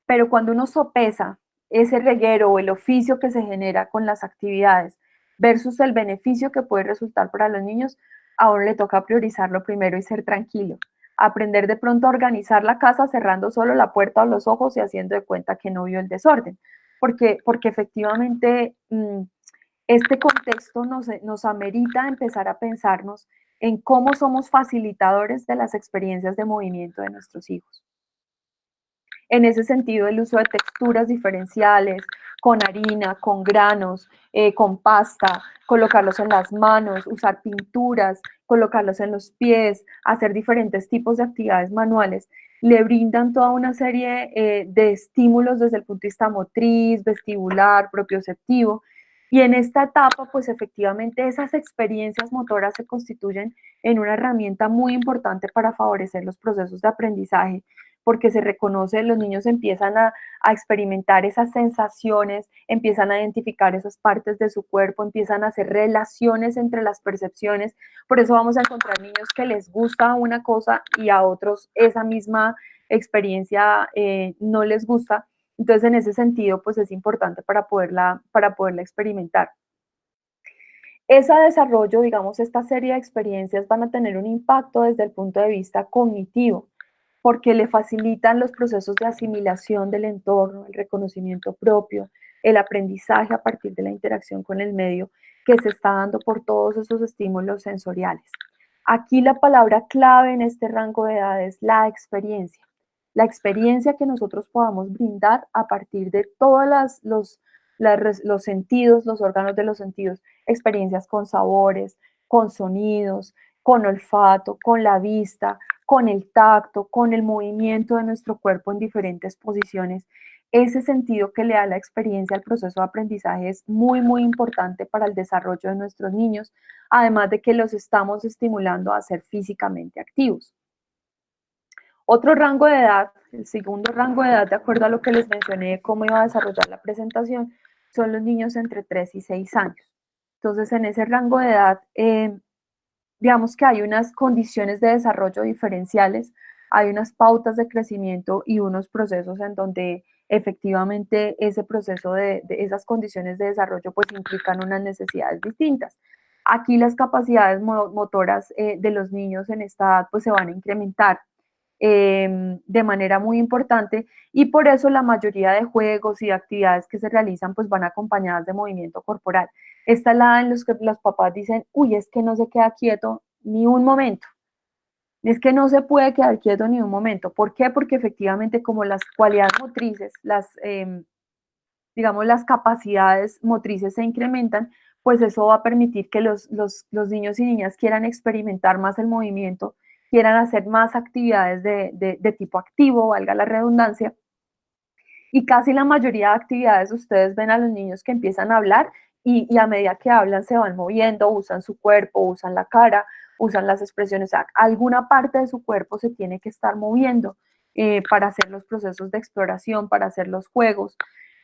Pero cuando uno sopesa ese reguero o el oficio que se genera con las actividades versus el beneficio que puede resultar para los niños, a uno le toca priorizarlo primero y ser tranquilo. Aprender de pronto a organizar la casa cerrando solo la puerta o los ojos y haciendo de cuenta que no vio el desorden. Porque efectivamente este contexto nos amerita empezar a pensarnos en cómo somos facilitadores de las experiencias de movimiento de nuestros hijos. En ese sentido, el uso de texturas diferenciales, con harina, con granos, con pasta, colocarlos en las manos, usar pinturas, colocarlos en los pies, hacer diferentes tipos de actividades manuales, le brindan toda una serie de estímulos desde el punto de vista motriz, vestibular, propioceptivo. Y en esta etapa, pues efectivamente esas experiencias motoras se constituyen en una herramienta muy importante para favorecer los procesos de aprendizaje porque se reconoce, los niños empiezan a experimentar esas sensaciones, empiezan a identificar esas partes de su cuerpo, empiezan a hacer relaciones entre las percepciones. Por eso vamos a encontrar niños que les gusta una cosa y a otros esa misma experiencia no les gusta. Entonces, en ese sentido, pues es importante para poderla experimentar. Ese desarrollo, digamos, esta serie de experiencias van a tener un impacto desde el punto de vista cognitivo porque le facilitan los procesos de asimilación del entorno, el reconocimiento propio, el aprendizaje a partir de la interacción con el medio que se está dando por todos esos estímulos sensoriales. Aquí la palabra clave en este rango de edad es la experiencia que nosotros podamos brindar a partir de todos los sentidos, los órganos de los sentidos, experiencias con sabores, con sonidos, con olfato, con la vista, con el tacto, con el movimiento de nuestro cuerpo en diferentes posiciones. Ese sentido que le da la experiencia al proceso de aprendizaje es muy, muy importante para el desarrollo de nuestros niños, además de que los estamos estimulando a ser físicamente activos. Otro rango de edad, el segundo rango de edad, de acuerdo a lo que les mencioné, cómo iba a desarrollar la presentación, son los niños entre 3 y 6 años. Entonces, en ese rango de edad, digamos que hay unas condiciones de desarrollo diferenciales, hay unas pautas de crecimiento y unos procesos en donde efectivamente ese proceso de esas condiciones de desarrollo pues implican unas necesidades distintas. Aquí las capacidades motoras de los niños en esta edad pues se van a incrementar de manera muy importante y por eso la mayoría de juegos y actividades que se realizan pues van acompañadas de movimiento corporal. Esta es la edad en la que los papás dicen, uy, es que no se queda quieto ni un momento. Es que no se puede quedar quieto ni un momento. ¿Por qué? Porque efectivamente como las cualidades motrices, digamos, las capacidades motrices se incrementan, pues eso va a permitir que los niños y niñas quieran experimentar más el movimiento, quieran hacer más actividades de tipo activo, valga la redundancia, y casi la mayoría de actividades ustedes ven a los niños que empiezan a hablar y a medida que hablan se van moviendo, usan su cuerpo, usan la cara, usan las expresiones, o sea, alguna parte de su cuerpo se tiene que estar moviendo para hacer los procesos de exploración, para hacer los juegos.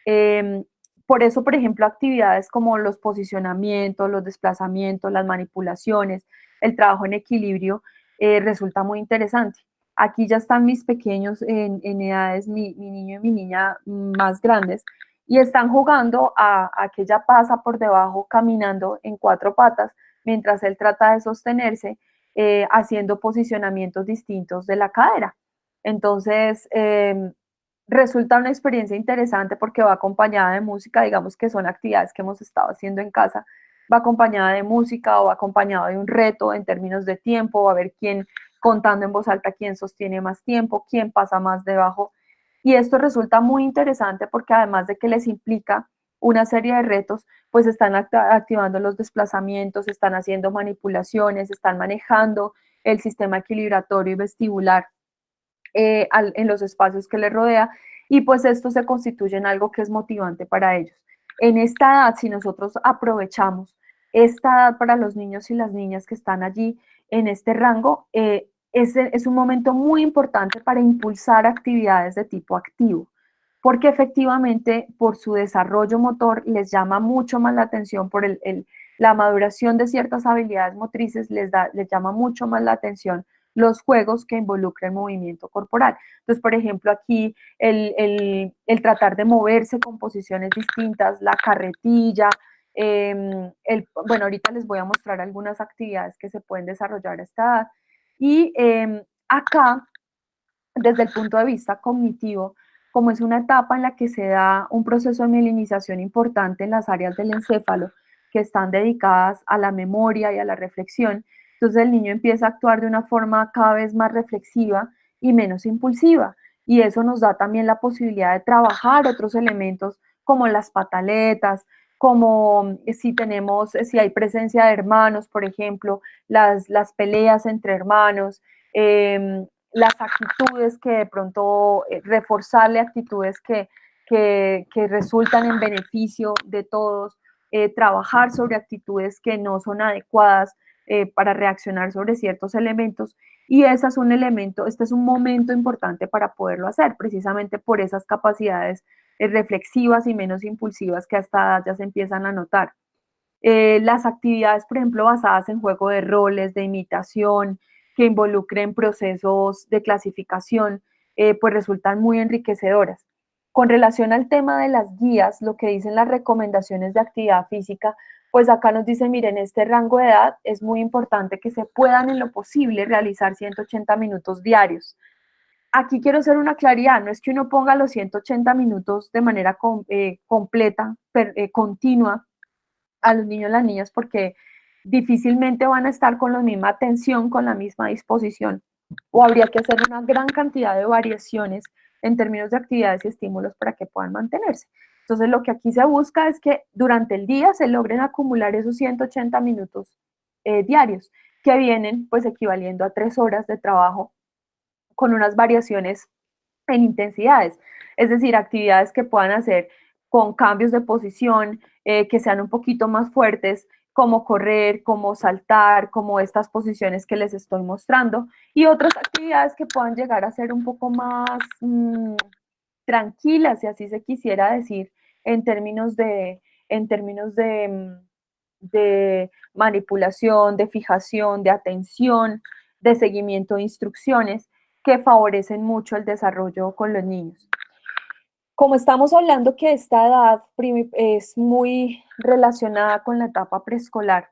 Eh, por eso, por ejemplo, actividades como los posicionamientos, los desplazamientos, las manipulaciones, el trabajo en equilibrio resulta muy interesante. Aquí ya están mis pequeños en edades, mi niño y mi niña más grandes, y están jugando a que ella pasa por debajo caminando en 4 patas, mientras él trata de sostenerse, haciendo posicionamientos distintos de la cadera. Entonces, resulta una experiencia interesante porque va acompañada de música, digamos que son actividades que hemos estado haciendo en casa, va acompañada de música o va acompañada de un reto en términos de tiempo, va a ver quién contando en voz alta quién sostiene más tiempo, quién pasa más debajo. Y esto resulta muy interesante porque además de que les implica una serie de retos, pues están activando los desplazamientos, están haciendo manipulaciones, están manejando el sistema equilibratorio y vestibular en los espacios que les rodea y pues esto se constituye en algo que es motivante para ellos. En esta edad, si nosotros aprovechamos esta edad para los niños y las niñas que están allí en este rango, es un momento muy importante para impulsar actividades de tipo activo, porque efectivamente por su desarrollo motor les llama mucho más la atención por la maduración de ciertas habilidades motrices, les llama mucho más la atención los juegos que involucren movimiento corporal. Entonces, por ejemplo, aquí el tratar de moverse con posiciones distintas, la carretilla, bueno, ahorita les voy a mostrar algunas actividades que se pueden desarrollar a esta edad. Y acá, desde el punto de vista cognitivo, como es una etapa en la que se da un proceso de mielinización importante en las áreas del encéfalo que están dedicadas a la memoria y a la reflexión, entonces el niño empieza a actuar de una forma cada vez más reflexiva y menos impulsiva. Y eso nos da también la posibilidad de trabajar otros elementos como las pataletas, como si hay presencia de hermanos, por ejemplo, las peleas entre hermanos, las actitudes que de pronto, reforzarle actitudes que resultan en beneficio de todos, trabajar sobre actitudes que no son adecuadas para reaccionar sobre ciertos elementos. Y ese es un elemento, este es un momento importante para poderlo hacer, precisamente por esas capacidades reflexivas y menos impulsivas que hasta ya se empiezan a notar. Las actividades, por ejemplo, basadas en juego de roles, de imitación, que involucren procesos de clasificación, pues resultan muy enriquecedoras. Con relación al tema de las guías, lo que dicen las recomendaciones de actividad física, pues acá nos dicen, miren, este rango de edad es muy importante que se puedan en lo posible realizar 180 minutos diarios. Aquí quiero hacer una claridad, no es que uno ponga los 180 minutos de manera completa, continua, a los niños y las niñas porque difícilmente van a estar con la misma atención, con la misma disposición, o habría que hacer una gran cantidad de variaciones en términos de actividades y estímulos para que puedan mantenerse. Entonces, lo que aquí se busca es que durante el día se logren acumular esos 180 minutos diarios, que vienen pues equivaliendo a 3 horas de trabajo con unas variaciones en intensidades, es decir, actividades que puedan hacer con cambios de posición, que sean un poquito más fuertes, como correr, como saltar, como estas posiciones que les estoy mostrando, y otras actividades que puedan llegar a ser un poco más tranquilas, si así se quisiera decir, en términos de manipulación, de fijación, de atención, de seguimiento de instrucciones, que favorecen mucho el desarrollo con los niños. Como estamos hablando que esta edad es muy relacionada con la etapa preescolar,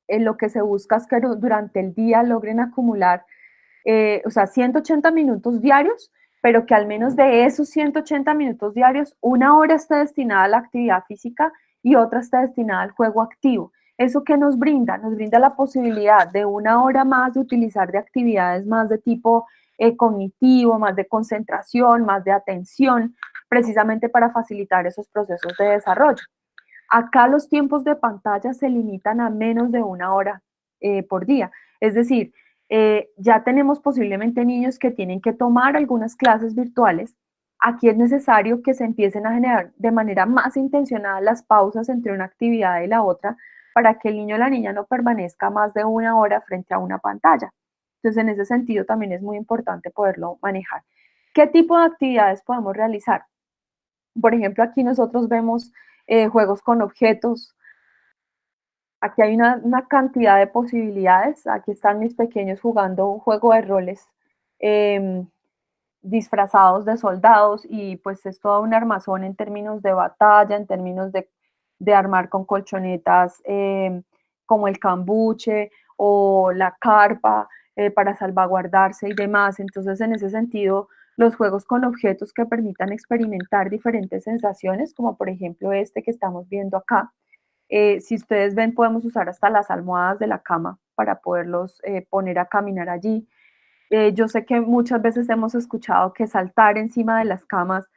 en lo que se busca es que durante el día logren acumular, o sea, 180 minutos diarios, pero que al menos de esos 180 minutos diarios, 1 hora esté destinada a la actividad física y otra esté destinada al juego activo. ¿Eso qué nos brinda? Nos brinda la posibilidad de 1 hora más de utilizar de actividades más de tipo cognitivo, más de concentración, más de atención, precisamente para facilitar esos procesos de desarrollo. Acá los tiempos de pantalla se limitan a menos de 1 hora por día. Es decir, ya tenemos posiblemente niños que tienen que tomar algunas clases virtuales. Aquí es necesario que se empiecen a generar de manera más intencionada las pausas entre una actividad y la otra para que el niño o la niña no permanezca más de 1 hora frente a una pantalla. Entonces, en ese sentido también es muy importante poderlo manejar. ¿Qué tipo de actividades podemos realizar? Por ejemplo, aquí nosotros vemos juegos con objetos. Aquí hay una cantidad de posibilidades. Aquí están mis pequeños jugando un juego de roles eh, disfrazados de soldados y pues es todo un armazón en términos de batalla, en términos de armar con colchonetas como el cambuche o la carpa para salvaguardarse y demás. Entonces, en ese sentido, los juegos con objetos que permitan experimentar diferentes sensaciones, como por ejemplo este que estamos viendo acá. Si ustedes ven, podemos usar hasta las almohadas de la cama para poderlos poner a caminar allí. Yo sé que muchas veces hemos escuchado que saltar encima de las camas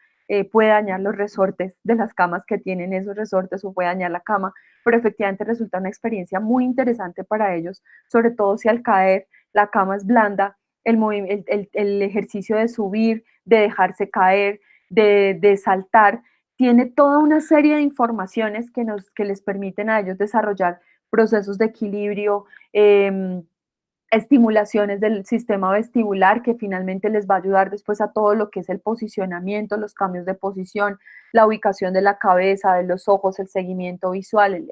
puede dañar los resortes de las camas que tienen esos resortes o puede dañar la cama, pero efectivamente resulta una experiencia muy interesante para ellos, sobre todo si al caer la cama es blanda, el ejercicio de subir, de dejarse caer, de saltar, tiene toda una serie de informaciones que les permiten a ellos desarrollar procesos de equilibrio, estimulaciones del sistema vestibular que finalmente les va a ayudar después a todo lo que es el posicionamiento, los cambios de posición, la ubicación de la cabeza, de los ojos, el seguimiento visual,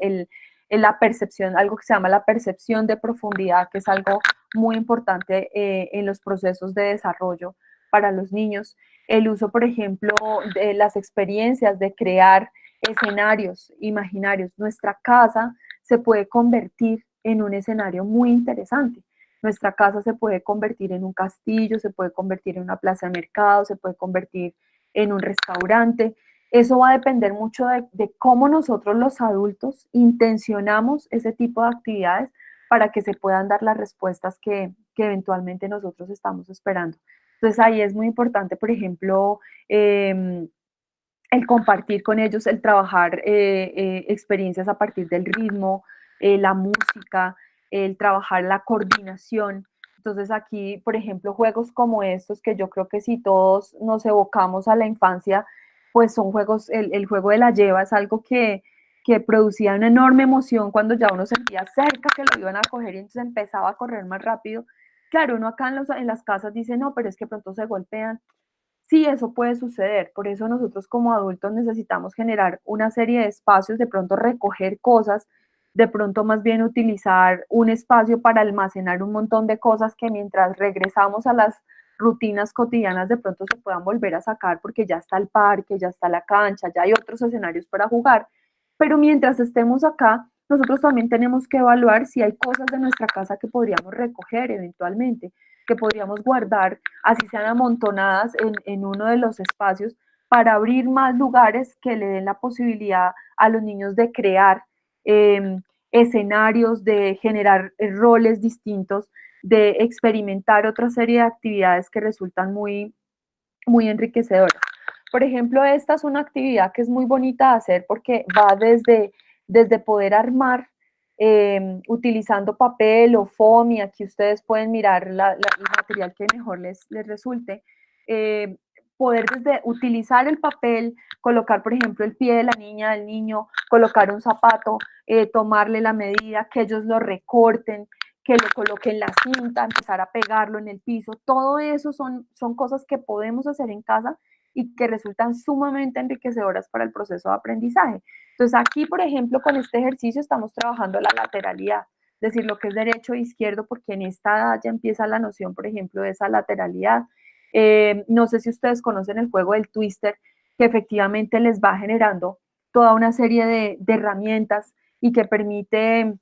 la percepción, algo que se llama la percepción de profundidad, que es algo muy importante en los procesos de desarrollo para los niños. El uso, por ejemplo, de las experiencias de crear escenarios imaginarios. Nuestra casa se puede convertir en un escenario muy interesante. Nuestra casa se puede convertir en un castillo, se puede convertir en una plaza de mercado, se puede convertir en un restaurante. Eso va a depender mucho de cómo nosotros los adultos intencionamos ese tipo de actividades para que se puedan dar las respuestas que eventualmente nosotros estamos esperando. Entonces ahí es muy importante, por ejemplo, el compartir con ellos, el trabajar experiencias a partir del ritmo, la música, el trabajar la coordinación. Entonces aquí, por ejemplo, juegos como estos, que yo creo que si todos nos evocamos a la infancia, pues son juegos, el juego de la lleva es algo que producía una enorme emoción cuando ya uno sentía cerca que lo iban a coger y entonces empezaba a correr más rápido. Claro, uno acá en las casas dice, no, pero es que pronto se golpean. Sí, eso puede suceder. Por eso nosotros como adultos necesitamos generar una serie de espacios, de pronto recoger cosas, de pronto más bien utilizar un espacio para almacenar un montón de cosas que mientras regresamos a las rutinas cotidianas de pronto se puedan volver a sacar porque ya está el parque, ya está la cancha, ya hay otros escenarios para jugar. Pero mientras estemos acá, nosotros también tenemos que evaluar si hay cosas de nuestra casa que podríamos recoger eventualmente, que podríamos guardar, así sean amontonadas en uno de los espacios, para abrir más lugares que le den la posibilidad a los niños de crear escenarios, de generar roles distintos, de experimentar otra serie de actividades que resultan muy, muy enriquecedoras. Por ejemplo, esta es una actividad que es muy bonita de hacer porque va desde poder armar utilizando papel o foam, y aquí ustedes pueden mirar el material que mejor les resulte. Eh, Poder desde utilizar el papel, colocar, por ejemplo, el pie de la niña, del niño, colocar un zapato, tomarle la medida, que ellos lo recorten, que lo coloquen la cinta, empezar a pegarlo en el piso. Todo eso son cosas que podemos hacer en casa y que resultan sumamente enriquecedoras para el proceso de aprendizaje. Entonces aquí, por ejemplo, con este ejercicio estamos trabajando la lateralidad, es decir, lo que es derecho e izquierdo, porque en esta edad ya empieza la noción, por ejemplo, de esa lateralidad. No sé si ustedes conocen el juego del twister, que efectivamente les va generando toda una serie de herramientas y que permite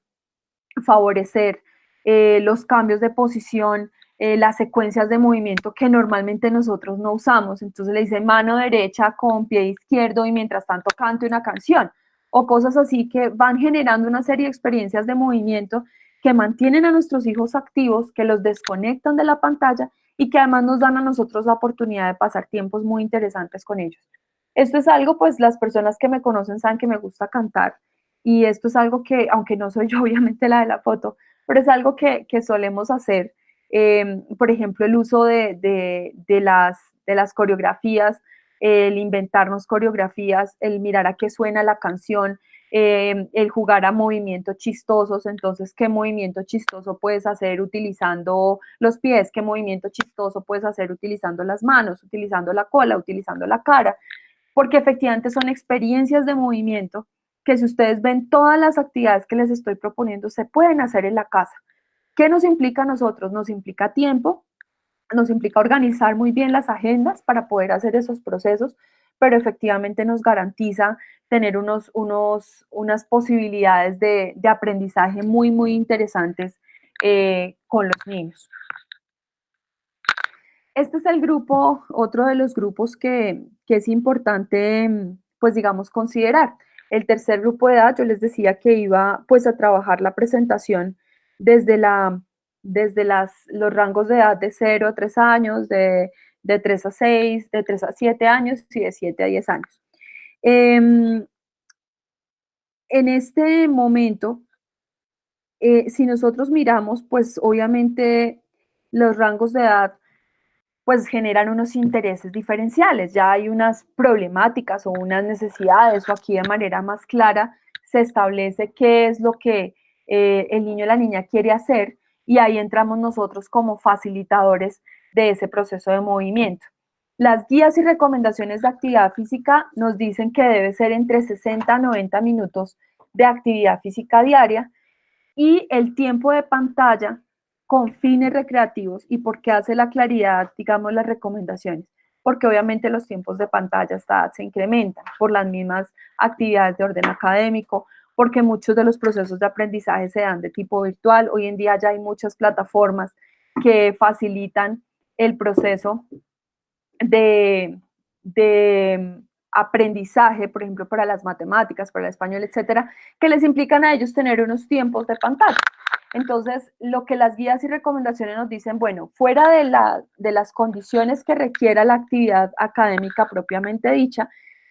favorecer los cambios de posición, las secuencias de movimiento que normalmente nosotros no usamos. Entonces le dice mano derecha con pie izquierdo y mientras tanto cante una canción o cosas así que van generando una serie de experiencias de movimiento que mantienen a nuestros hijos activos, que los desconectan de la pantalla y que además nos dan a nosotros la oportunidad de pasar tiempos muy interesantes con ellos. Esto es algo, pues las personas que me conocen saben que me gusta cantar y esto es algo que, aunque no soy yo obviamente la de la foto, pero es algo que solemos hacer. Por ejemplo, el uso de las coreografías, el inventarnos coreografías, el mirar a qué suena la canción, el jugar a movimientos chistosos. Entonces, ¿qué movimiento chistoso puedes hacer utilizando los pies? ¿Qué movimiento chistoso puedes hacer utilizando las manos, utilizando la cola, utilizando la cara? Porque efectivamente son experiencias de movimiento que si ustedes ven todas las actividades que les estoy proponiendo, se pueden hacer en la casa. ¿Qué nos implica a nosotros? Nos implica tiempo, nos implica organizar muy bien las agendas para poder hacer esos procesos, pero efectivamente nos garantiza tener unas posibilidades de aprendizaje muy, muy interesantes con los niños. Este es el grupo, otro de los grupos que es importante, pues digamos, considerar. El tercer grupo de edad, yo les decía que iba pues a trabajar la presentación desde, los rangos de edad de 0 a 3 años, de 3 a 6, de 3 a 7 años y de 7 a 10 años. En este momento, si nosotros miramos, pues obviamente los rangos de edad pues generan unos intereses diferenciales, ya hay unas problemáticas o unas necesidades, o aquí de manera más clara se establece qué es lo que el niño o la niña quiere hacer y ahí entramos nosotros como facilitadores de ese proceso de movimiento. Las guías y recomendaciones de actividad física nos dicen que debe ser entre 60 a 90 minutos de actividad física diaria, y el tiempo de pantalla con fines recreativos. ¿Y por qué hace la claridad, digamos, las recomendaciones? Porque obviamente los tiempos de pantalla se incrementan por las mismas actividades de orden académico, porque muchos de los procesos de aprendizaje se dan de tipo virtual. Hoy en día ya hay muchas plataformas que facilitan el proceso de aprendizaje, por ejemplo, para las matemáticas, para el español, etcétera, que les implican a ellos tener unos tiempos de pantalla. Entonces, lo que las guías y recomendaciones nos dicen, bueno, fuera de las condiciones que requiera la actividad académica propiamente dicha,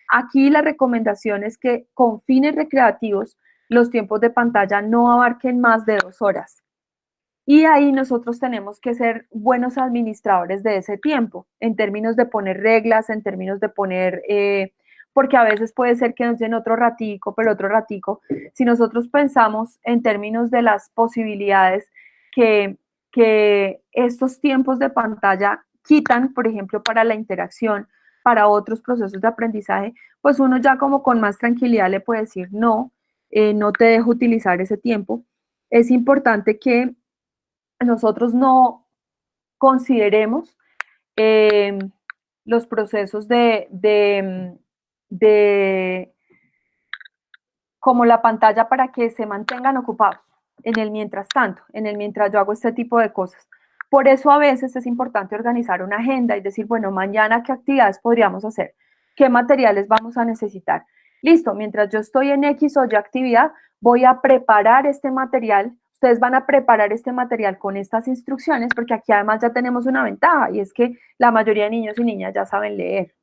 aquí la recomendación es que con fines recreativos los tiempos de pantalla no abarquen más de 2 horas. Y ahí nosotros tenemos que ser buenos administradores de ese tiempo, en términos de poner reglas, en términos de poner, porque a veces puede ser que nos den otro ratico, pero otro ratico. Si nosotros pensamos en términos de las posibilidades que estos tiempos de pantalla quitan, por ejemplo, para la interacción, para otros procesos de aprendizaje, pues uno ya como con más tranquilidad le puede decir, no, no te dejo utilizar ese tiempo. Es importante que nosotros no consideremos eh, los procesos de como la pantalla para que se mantengan ocupados en el mientras tanto, en el mientras yo hago este tipo de cosas. Por eso a veces es importante organizar una agenda y decir, bueno, mañana qué actividades podríamos hacer, qué materiales vamos a necesitar. Listo, mientras yo estoy en X o Y actividad, voy a preparar este material. Ustedes van a preparar este material con estas instrucciones, porque aquí además ya tenemos una ventaja y es que la mayoría de niños y niñas ya saben leer.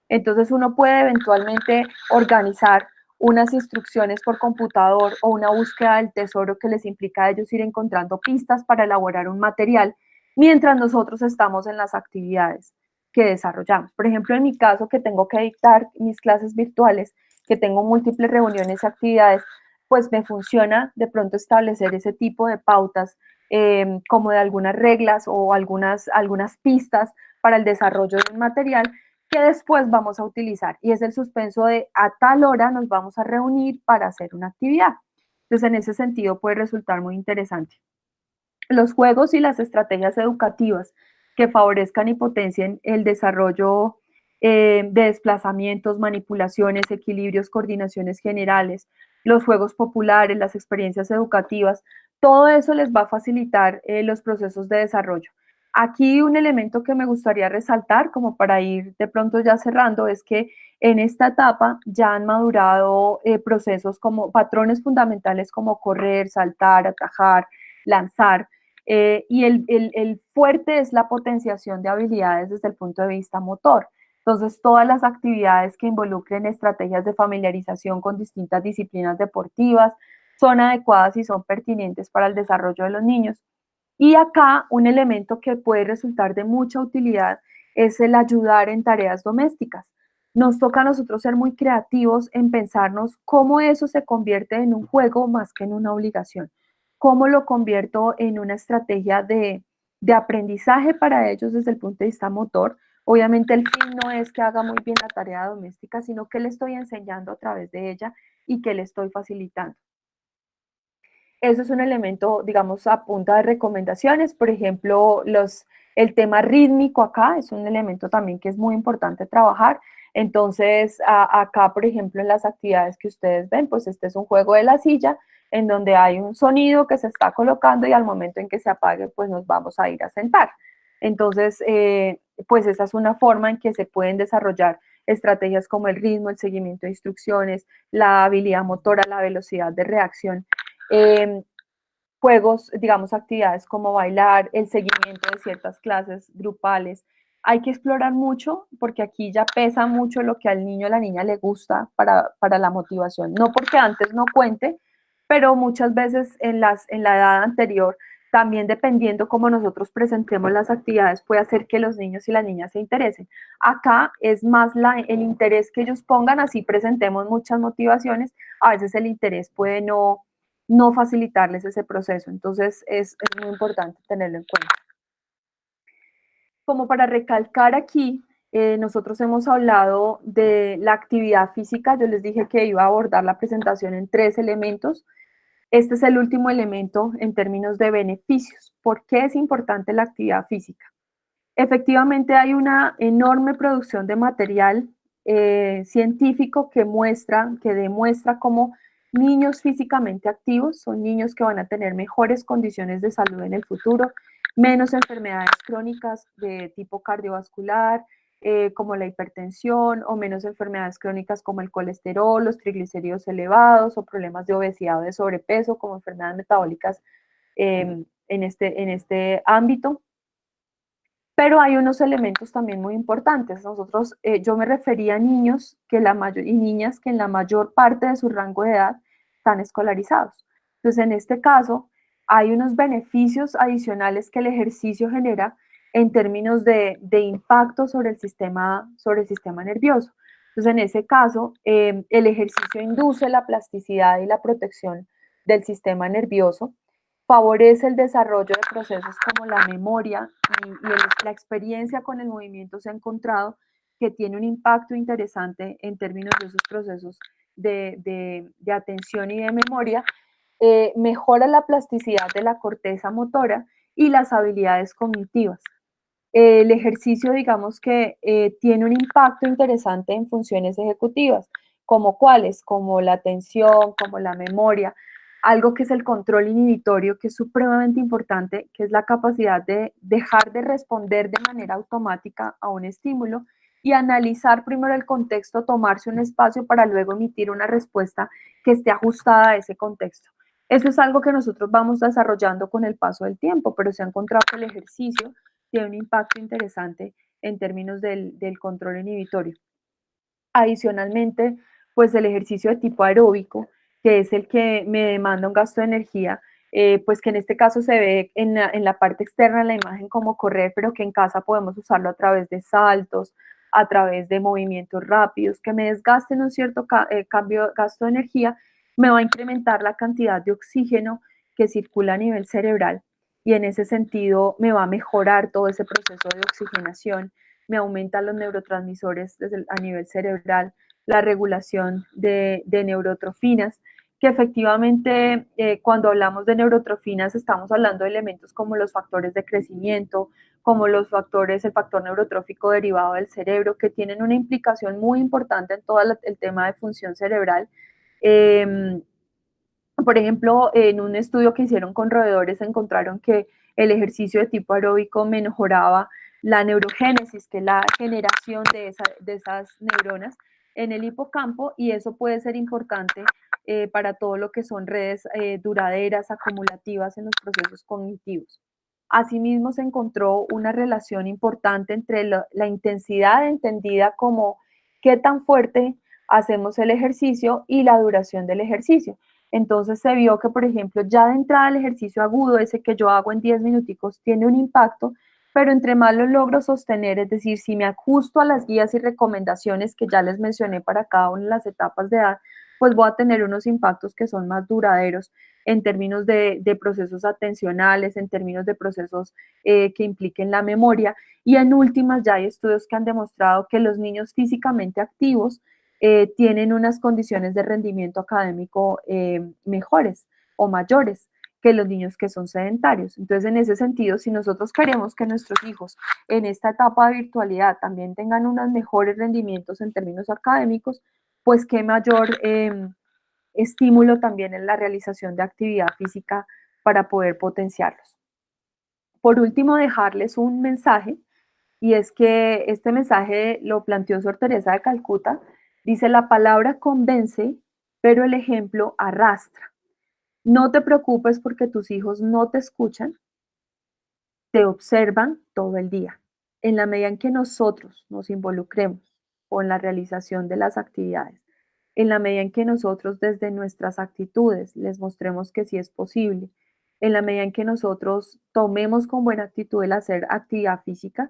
Entonces uno puede eventualmente organizar unas instrucciones por computador o una búsqueda del tesoro que les implica a ellos ir encontrando pistas para elaborar un material mientras nosotros estamos en las actividades que desarrollamos. Por ejemplo, en mi caso, que tengo que dictar mis clases virtuales, que tengo múltiples reuniones y actividades, pues me funciona de pronto establecer ese tipo de pautas, como de algunas reglas o algunas pistas para el desarrollo de un material que después vamos a utilizar, y es el suspenso de a tal hora nos vamos a reunir para hacer una actividad. Entonces, en ese sentido puede resultar muy interesante. Los juegos y las estrategias educativas que favorezcan y potencien el desarrollo de desplazamientos, manipulaciones, equilibrios, coordinaciones generales, los juegos populares, las experiencias educativas, todo eso les va a facilitar los procesos de desarrollo. Aquí un elemento que me gustaría resaltar, como para ir de pronto ya cerrando, es que en esta etapa ya han madurado procesos como patrones fundamentales como correr, saltar, atajar, lanzar, y el fuerte es la potenciación de habilidades desde el punto de vista motor. Entonces, todas las actividades que involucren estrategias de familiarización con distintas disciplinas deportivas son adecuadas y son pertinentes para el desarrollo de los niños. Y acá un elemento que puede resultar de mucha utilidad es el ayudar en tareas domésticas. Nos toca a nosotros ser muy creativos en pensarnos cómo eso se convierte en un juego más que en una obligación. Cómo lo convierto en una estrategia de aprendizaje para ellos desde el punto de vista motor. Obviamente el fin no es que haga muy bien la tarea doméstica, sino que le estoy enseñando a través de ella y que le estoy facilitando. Eso es un elemento, digamos, a punta de recomendaciones. Por ejemplo, el tema rítmico acá es un elemento también que es muy importante trabajar. Entonces, acá, por ejemplo, en las actividades que ustedes ven, pues este es un juego de la silla en donde hay un sonido que se está colocando y al momento en que se apague, pues nos vamos a ir a sentar. Entonces, pues esa es una forma en que se pueden desarrollar estrategias como el ritmo, el seguimiento de instrucciones, la habilidad motora, la velocidad de reacción. Eh, Juegos, digamos, actividades como bailar, el seguimiento de ciertas clases grupales. Hay que explorar mucho porque aquí ya pesa mucho lo que al niño o la niña le gusta para la motivación. No porque antes no cuente, pero muchas veces en la edad anterior, también dependiendo cómo nosotros presentemos las actividades, puede hacer que los niños y las niñas se interesen. Acá es más el interés que ellos pongan, así presentemos muchas motivaciones, a veces el interés puede no facilitarles ese proceso. Entonces es muy importante tenerlo en cuenta. Como para recalcar aquí, nosotros hemos hablado de la actividad física. Yo les dije que iba a abordar la presentación en 3 elementos. Este es el último elemento en términos de beneficios. ¿Por qué es importante la actividad física? Efectivamente, hay una enorme producción de material científico que demuestra cómo niños físicamente activos son niños que van a tener mejores condiciones de salud en el futuro, menos enfermedades crónicas de tipo cardiovascular, como la hipertensión, o menos enfermedades crónicas como el colesterol, los triglicéridos elevados, o problemas de obesidad o de sobrepeso, como enfermedades metabólicas en este ámbito. Pero hay unos elementos también muy importantes. Yo me refería a niños y niñas que en la mayor parte de su rango de edad están escolarizados. Entonces, en este caso, hay unos beneficios adicionales que el ejercicio genera en términos de impacto sobre el sistema nervioso. Entonces, en ese caso, el ejercicio induce la plasticidad y la protección del sistema nervioso, favorece el desarrollo de procesos como la memoria la experiencia con el movimiento. Se ha encontrado que tiene un impacto interesante en términos de esos procesos de atención y de memoria, mejora la plasticidad de la corteza motora y las habilidades cognitivas. El ejercicio, digamos que tiene un impacto interesante en funciones ejecutivas, como cuáles, como la atención, como la memoria, algo que es el control inhibitorio, que es supremamente importante, que es la capacidad de dejar de responder de manera automática a un estímulo y analizar primero el contexto, tomarse un espacio para luego emitir una respuesta que esté ajustada a ese contexto. Eso es algo que nosotros vamos desarrollando con el paso del tiempo, pero se ha encontrado que el ejercicio tiene un impacto interesante en términos del control inhibitorio. Adicionalmente, pues el ejercicio de tipo aeróbico, que es el que me demanda un gasto de energía, pues que en este caso se ve en la parte externa de la imagen como correr, pero que en casa podemos usarlo a través de saltos, a través de movimientos rápidos, que me desgasten un cierto gasto de energía, me va a incrementar la cantidad de oxígeno que circula a nivel cerebral, y en ese sentido me va a mejorar todo ese proceso de oxigenación, me aumenta los neurotransmisores a nivel cerebral, la regulación de neurotrofinas, que efectivamente cuando hablamos de neurotrofinas estamos hablando de elementos como los factores de crecimiento, como el factor neurotrófico derivado del cerebro, que tienen una implicación muy importante en todo el tema de función cerebral. Eh, por ejemplo, en un estudio que hicieron con roedores encontraron que el ejercicio de tipo aeróbico mejoraba la neurogénesis, que es la generación de esas neuronas en el hipocampo, y eso puede ser importante para todo lo que son redes duraderas, acumulativas en los procesos cognitivos. Asimismo, se encontró una relación importante entre la intensidad entendida como qué tan fuerte hacemos el ejercicio y la duración del ejercicio. Entonces se vio que, por ejemplo, ya de entrada el ejercicio agudo, ese que yo hago en 10 minuticos, tiene un impacto, pero entre más lo logro sostener, es decir, si me ajusto a las guías y recomendaciones que ya les mencioné para cada una de las etapas de edad, pues voy a tener unos impactos que son más duraderos en términos de procesos atencionales, en términos de procesos que impliquen la memoria. Y en últimas, ya hay estudios que han demostrado que los niños físicamente activos tienen unas condiciones de rendimiento académico mejores o mayores que los niños que son sedentarios. Entonces, en ese sentido, si nosotros queremos que nuestros hijos en esta etapa de virtualidad también tengan unos mejores rendimientos en términos académicos, pues qué mayor estímulo también en la realización de actividad física para poder potenciarlos. Por último, dejarles un mensaje, y es que este mensaje lo planteó Sor Teresa de Calcuta. Dice: la palabra convence, pero el ejemplo arrastra. No te preocupes porque tus hijos no te escuchan, te observan todo el día. En la medida en que nosotros nos involucremos con la realización de las actividades, en la medida en que nosotros desde nuestras actitudes les mostremos que sí es posible, en la medida en que nosotros tomemos con buena actitud el hacer actividad física,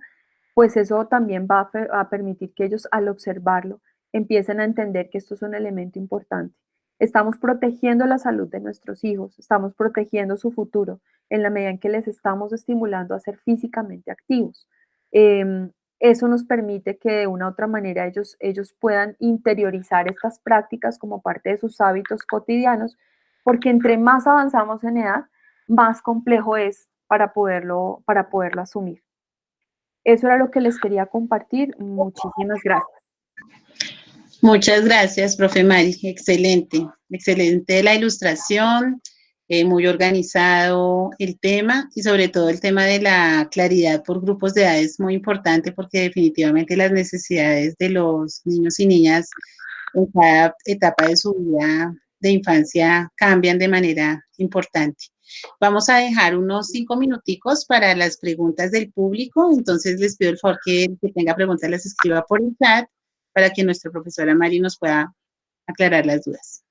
pues eso también va a permitir que ellos, al observarlo, empiecen a entender que esto es un elemento importante. Estamos protegiendo la salud de nuestros hijos, estamos protegiendo su futuro en la medida en que les estamos estimulando a ser físicamente activos. eso nos permite que de una u otra manera ellos puedan interiorizar estas prácticas como parte de sus hábitos cotidianos, porque entre más avanzamos en edad, más complejo es para poderlo asumir. Eso era lo que les quería compartir. Muchísimas gracias. Muchas gracias, profe Mari. Excelente, excelente la ilustración, muy organizado el tema y sobre todo el tema de la claridad por grupos de edad es muy importante porque definitivamente las necesidades de los niños y niñas en cada etapa de su vida de infancia cambian de manera importante. Vamos a dejar unos 5 minuticos para las preguntas del público, entonces les pido el favor que el que tenga preguntas las escriba por el chat para que nuestra profesora Mari nos pueda aclarar las dudas.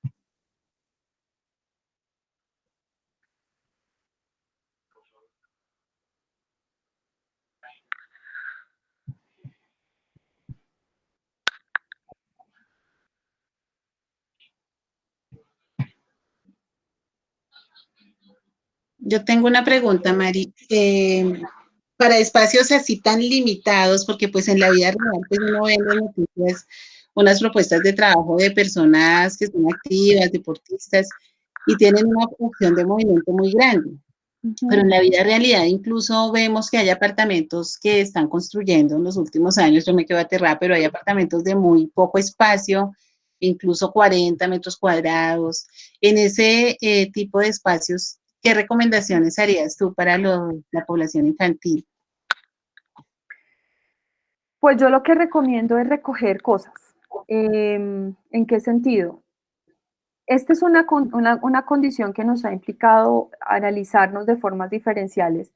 Yo tengo una pregunta, Mari. Para espacios así tan limitados, porque pues en la vida real pues uno ve en las noticias unas propuestas de trabajo de personas que son activas, deportistas, y tienen una opción de movimiento muy grande. Pero en la vida realidad incluso vemos que hay apartamentos que están construyendo en los últimos años, yo me quedo aterrada, pero hay apartamentos de muy poco espacio, incluso 40 metros cuadrados. En ese tipo de espacios, ¿qué recomendaciones harías tú para la población infantil? Pues yo lo que recomiendo es recoger cosas. ¿En qué sentido? Esta es una condición que nos ha implicado analizarnos de formas diferenciales.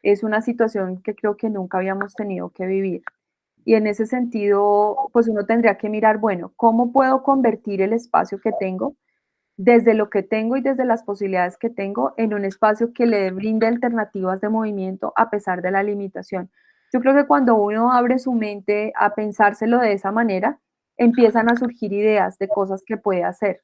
Es una situación que creo que nunca habíamos tenido que vivir. Y en ese sentido, pues uno tendría que mirar, bueno, ¿cómo puedo convertir el espacio que tengo, desde lo que tengo y desde las posibilidades que tengo, en un espacio que le brinde alternativas de movimiento a pesar de la limitación? Yo creo que cuando uno abre su mente a pensárselo de esa manera, empiezan a surgir ideas de cosas que puede hacer,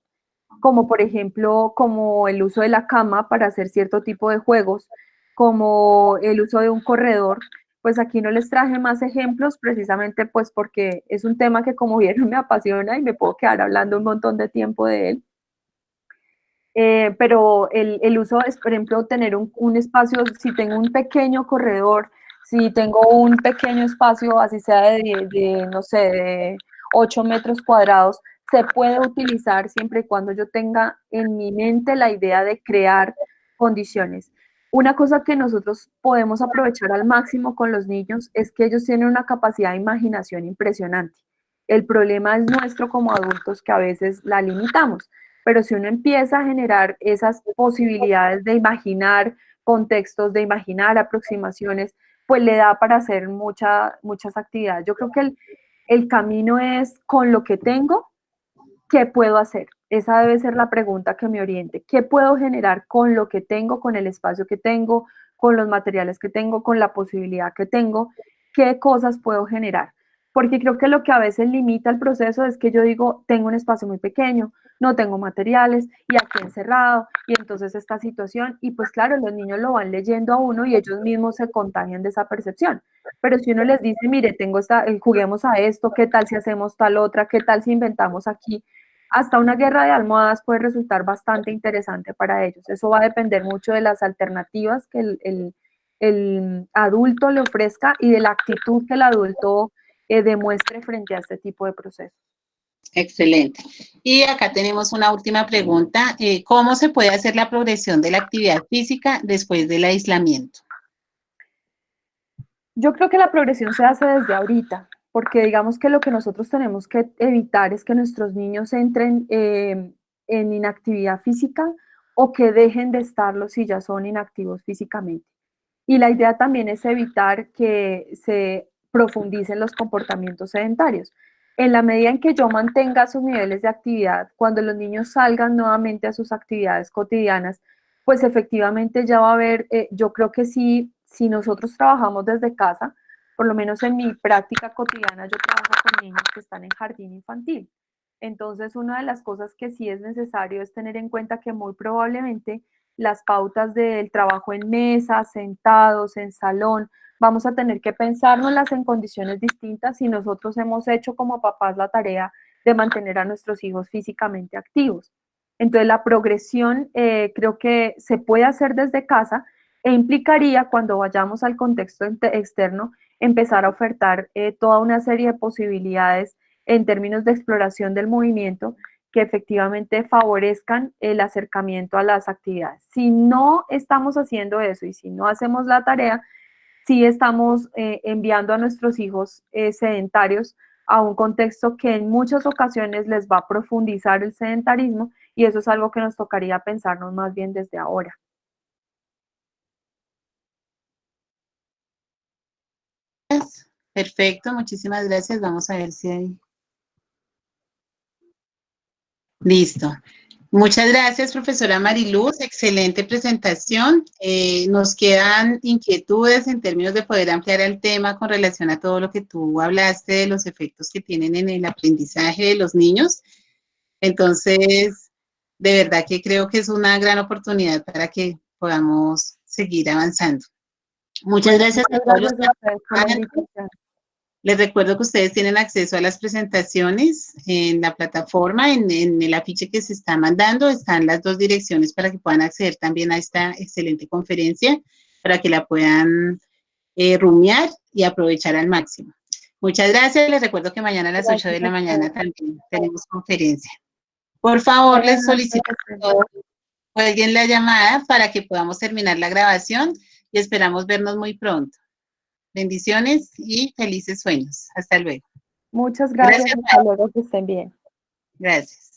como por ejemplo, como el uso de la cama para hacer cierto tipo de juegos, como el uso de un corredor. Pues aquí no les traje más ejemplos precisamente pues porque es un tema que, como vieron, me apasiona y me puedo quedar hablando un montón de tiempo de él. Pero el uso es, por ejemplo, tener un espacio, si tengo un pequeño corredor, si tengo un pequeño espacio, así sea no sé, de 8 metros cuadrados, se puede utilizar siempre y cuando yo tenga en mi mente la idea de crear condiciones. Una cosa que nosotros podemos aprovechar al máximo con los niños es que ellos tienen una capacidad de imaginación impresionante. El problema es nuestro como adultos, que a veces la limitamos, pero si uno empieza a generar esas posibilidades de imaginar contextos, de imaginar aproximaciones, pues le da para hacer muchas actividades. Yo creo que el camino es con lo que tengo, ¿qué puedo hacer? Esa debe ser la pregunta que me oriente. ¿Qué puedo generar con lo que tengo, con el espacio que tengo, con los materiales que tengo, con la posibilidad que tengo? ¿Qué cosas puedo generar? Porque creo que lo que a veces limita el proceso es que yo digo, tengo un espacio muy pequeño, no tengo materiales y aquí encerrado y entonces esta situación, y pues claro, los niños lo van leyendo a uno y ellos mismos se contagian de esa percepción. Pero si uno les dice, mire, tengo juguemos a esto, ¿qué tal si hacemos tal otra? ¿Qué tal si inventamos aquí? Hasta una guerra de almohadas puede resultar bastante interesante para ellos. Eso va a depender mucho de las alternativas que el adulto le ofrezca y de la actitud que el adulto demuestre frente a este tipo de procesos. Excelente. Y acá tenemos una última pregunta. ¿Cómo se puede hacer la progresión de la actividad física después del aislamiento? Yo creo que la progresión se hace desde ahorita, porque digamos que lo que nosotros tenemos que evitar es que nuestros niños entren en inactividad física o que dejen de estarlo si ya son inactivos físicamente. Y la idea también es evitar que se profundicen los comportamientos sedentarios. En la medida en que yo mantenga sus niveles de actividad, cuando los niños salgan nuevamente a sus actividades cotidianas, pues efectivamente ya va a haber, yo creo que sí, si nosotros trabajamos desde casa, por lo menos en mi práctica cotidiana, yo trabajo con niños que están en jardín infantil. Entonces, una de las cosas que sí es necesario es tener en cuenta que muy probablemente las pautas del trabajo en mesa, sentados, en salón. Vamos a tener que pensárnoslas en condiciones distintas si nosotros hemos hecho como papás la tarea de mantener a nuestros hijos físicamente activos. Entonces, la progresión creo que se puede hacer desde casa e implicaría, cuando vayamos al contexto externo, empezar a ofertar toda una serie de posibilidades en términos de exploración del movimiento que efectivamente favorezcan el acercamiento a las actividades. Si no estamos haciendo eso y si no hacemos la tarea, sí estamos enviando a nuestros hijos sedentarios a un contexto que en muchas ocasiones les va a profundizar el sedentarismo y eso es algo que nos tocaría pensarnos más bien desde ahora. Perfecto, muchísimas gracias. Vamos a ver si hay... Listo. Muchas gracias, profesora Mariluz. Excelente presentación. Nos quedan inquietudes en términos de poder ampliar el tema con relación a todo lo que tú hablaste de los efectos que tienen en el aprendizaje de los niños. Entonces, de verdad que creo que es una gran oportunidad para que podamos seguir avanzando. Muchas Bueno, gracias a muchas todos los gracias a ustedes por la participantes. invitación. Les recuerdo que ustedes tienen acceso a las presentaciones en la plataforma, en el afiche que se está mandando, están las dos direcciones para que puedan acceder también a esta excelente conferencia, para que la puedan rumiar y aprovechar al máximo. Muchas gracias, les recuerdo que mañana a las 8 de la mañana también tenemos conferencia. Por favor, les solicito que todos cuelguen la llamada para que podamos terminar la grabación y esperamos vernos muy pronto. Bendiciones y felices sueños. Hasta luego. Muchas gracias. Hasta luego, que estén bien. Gracias.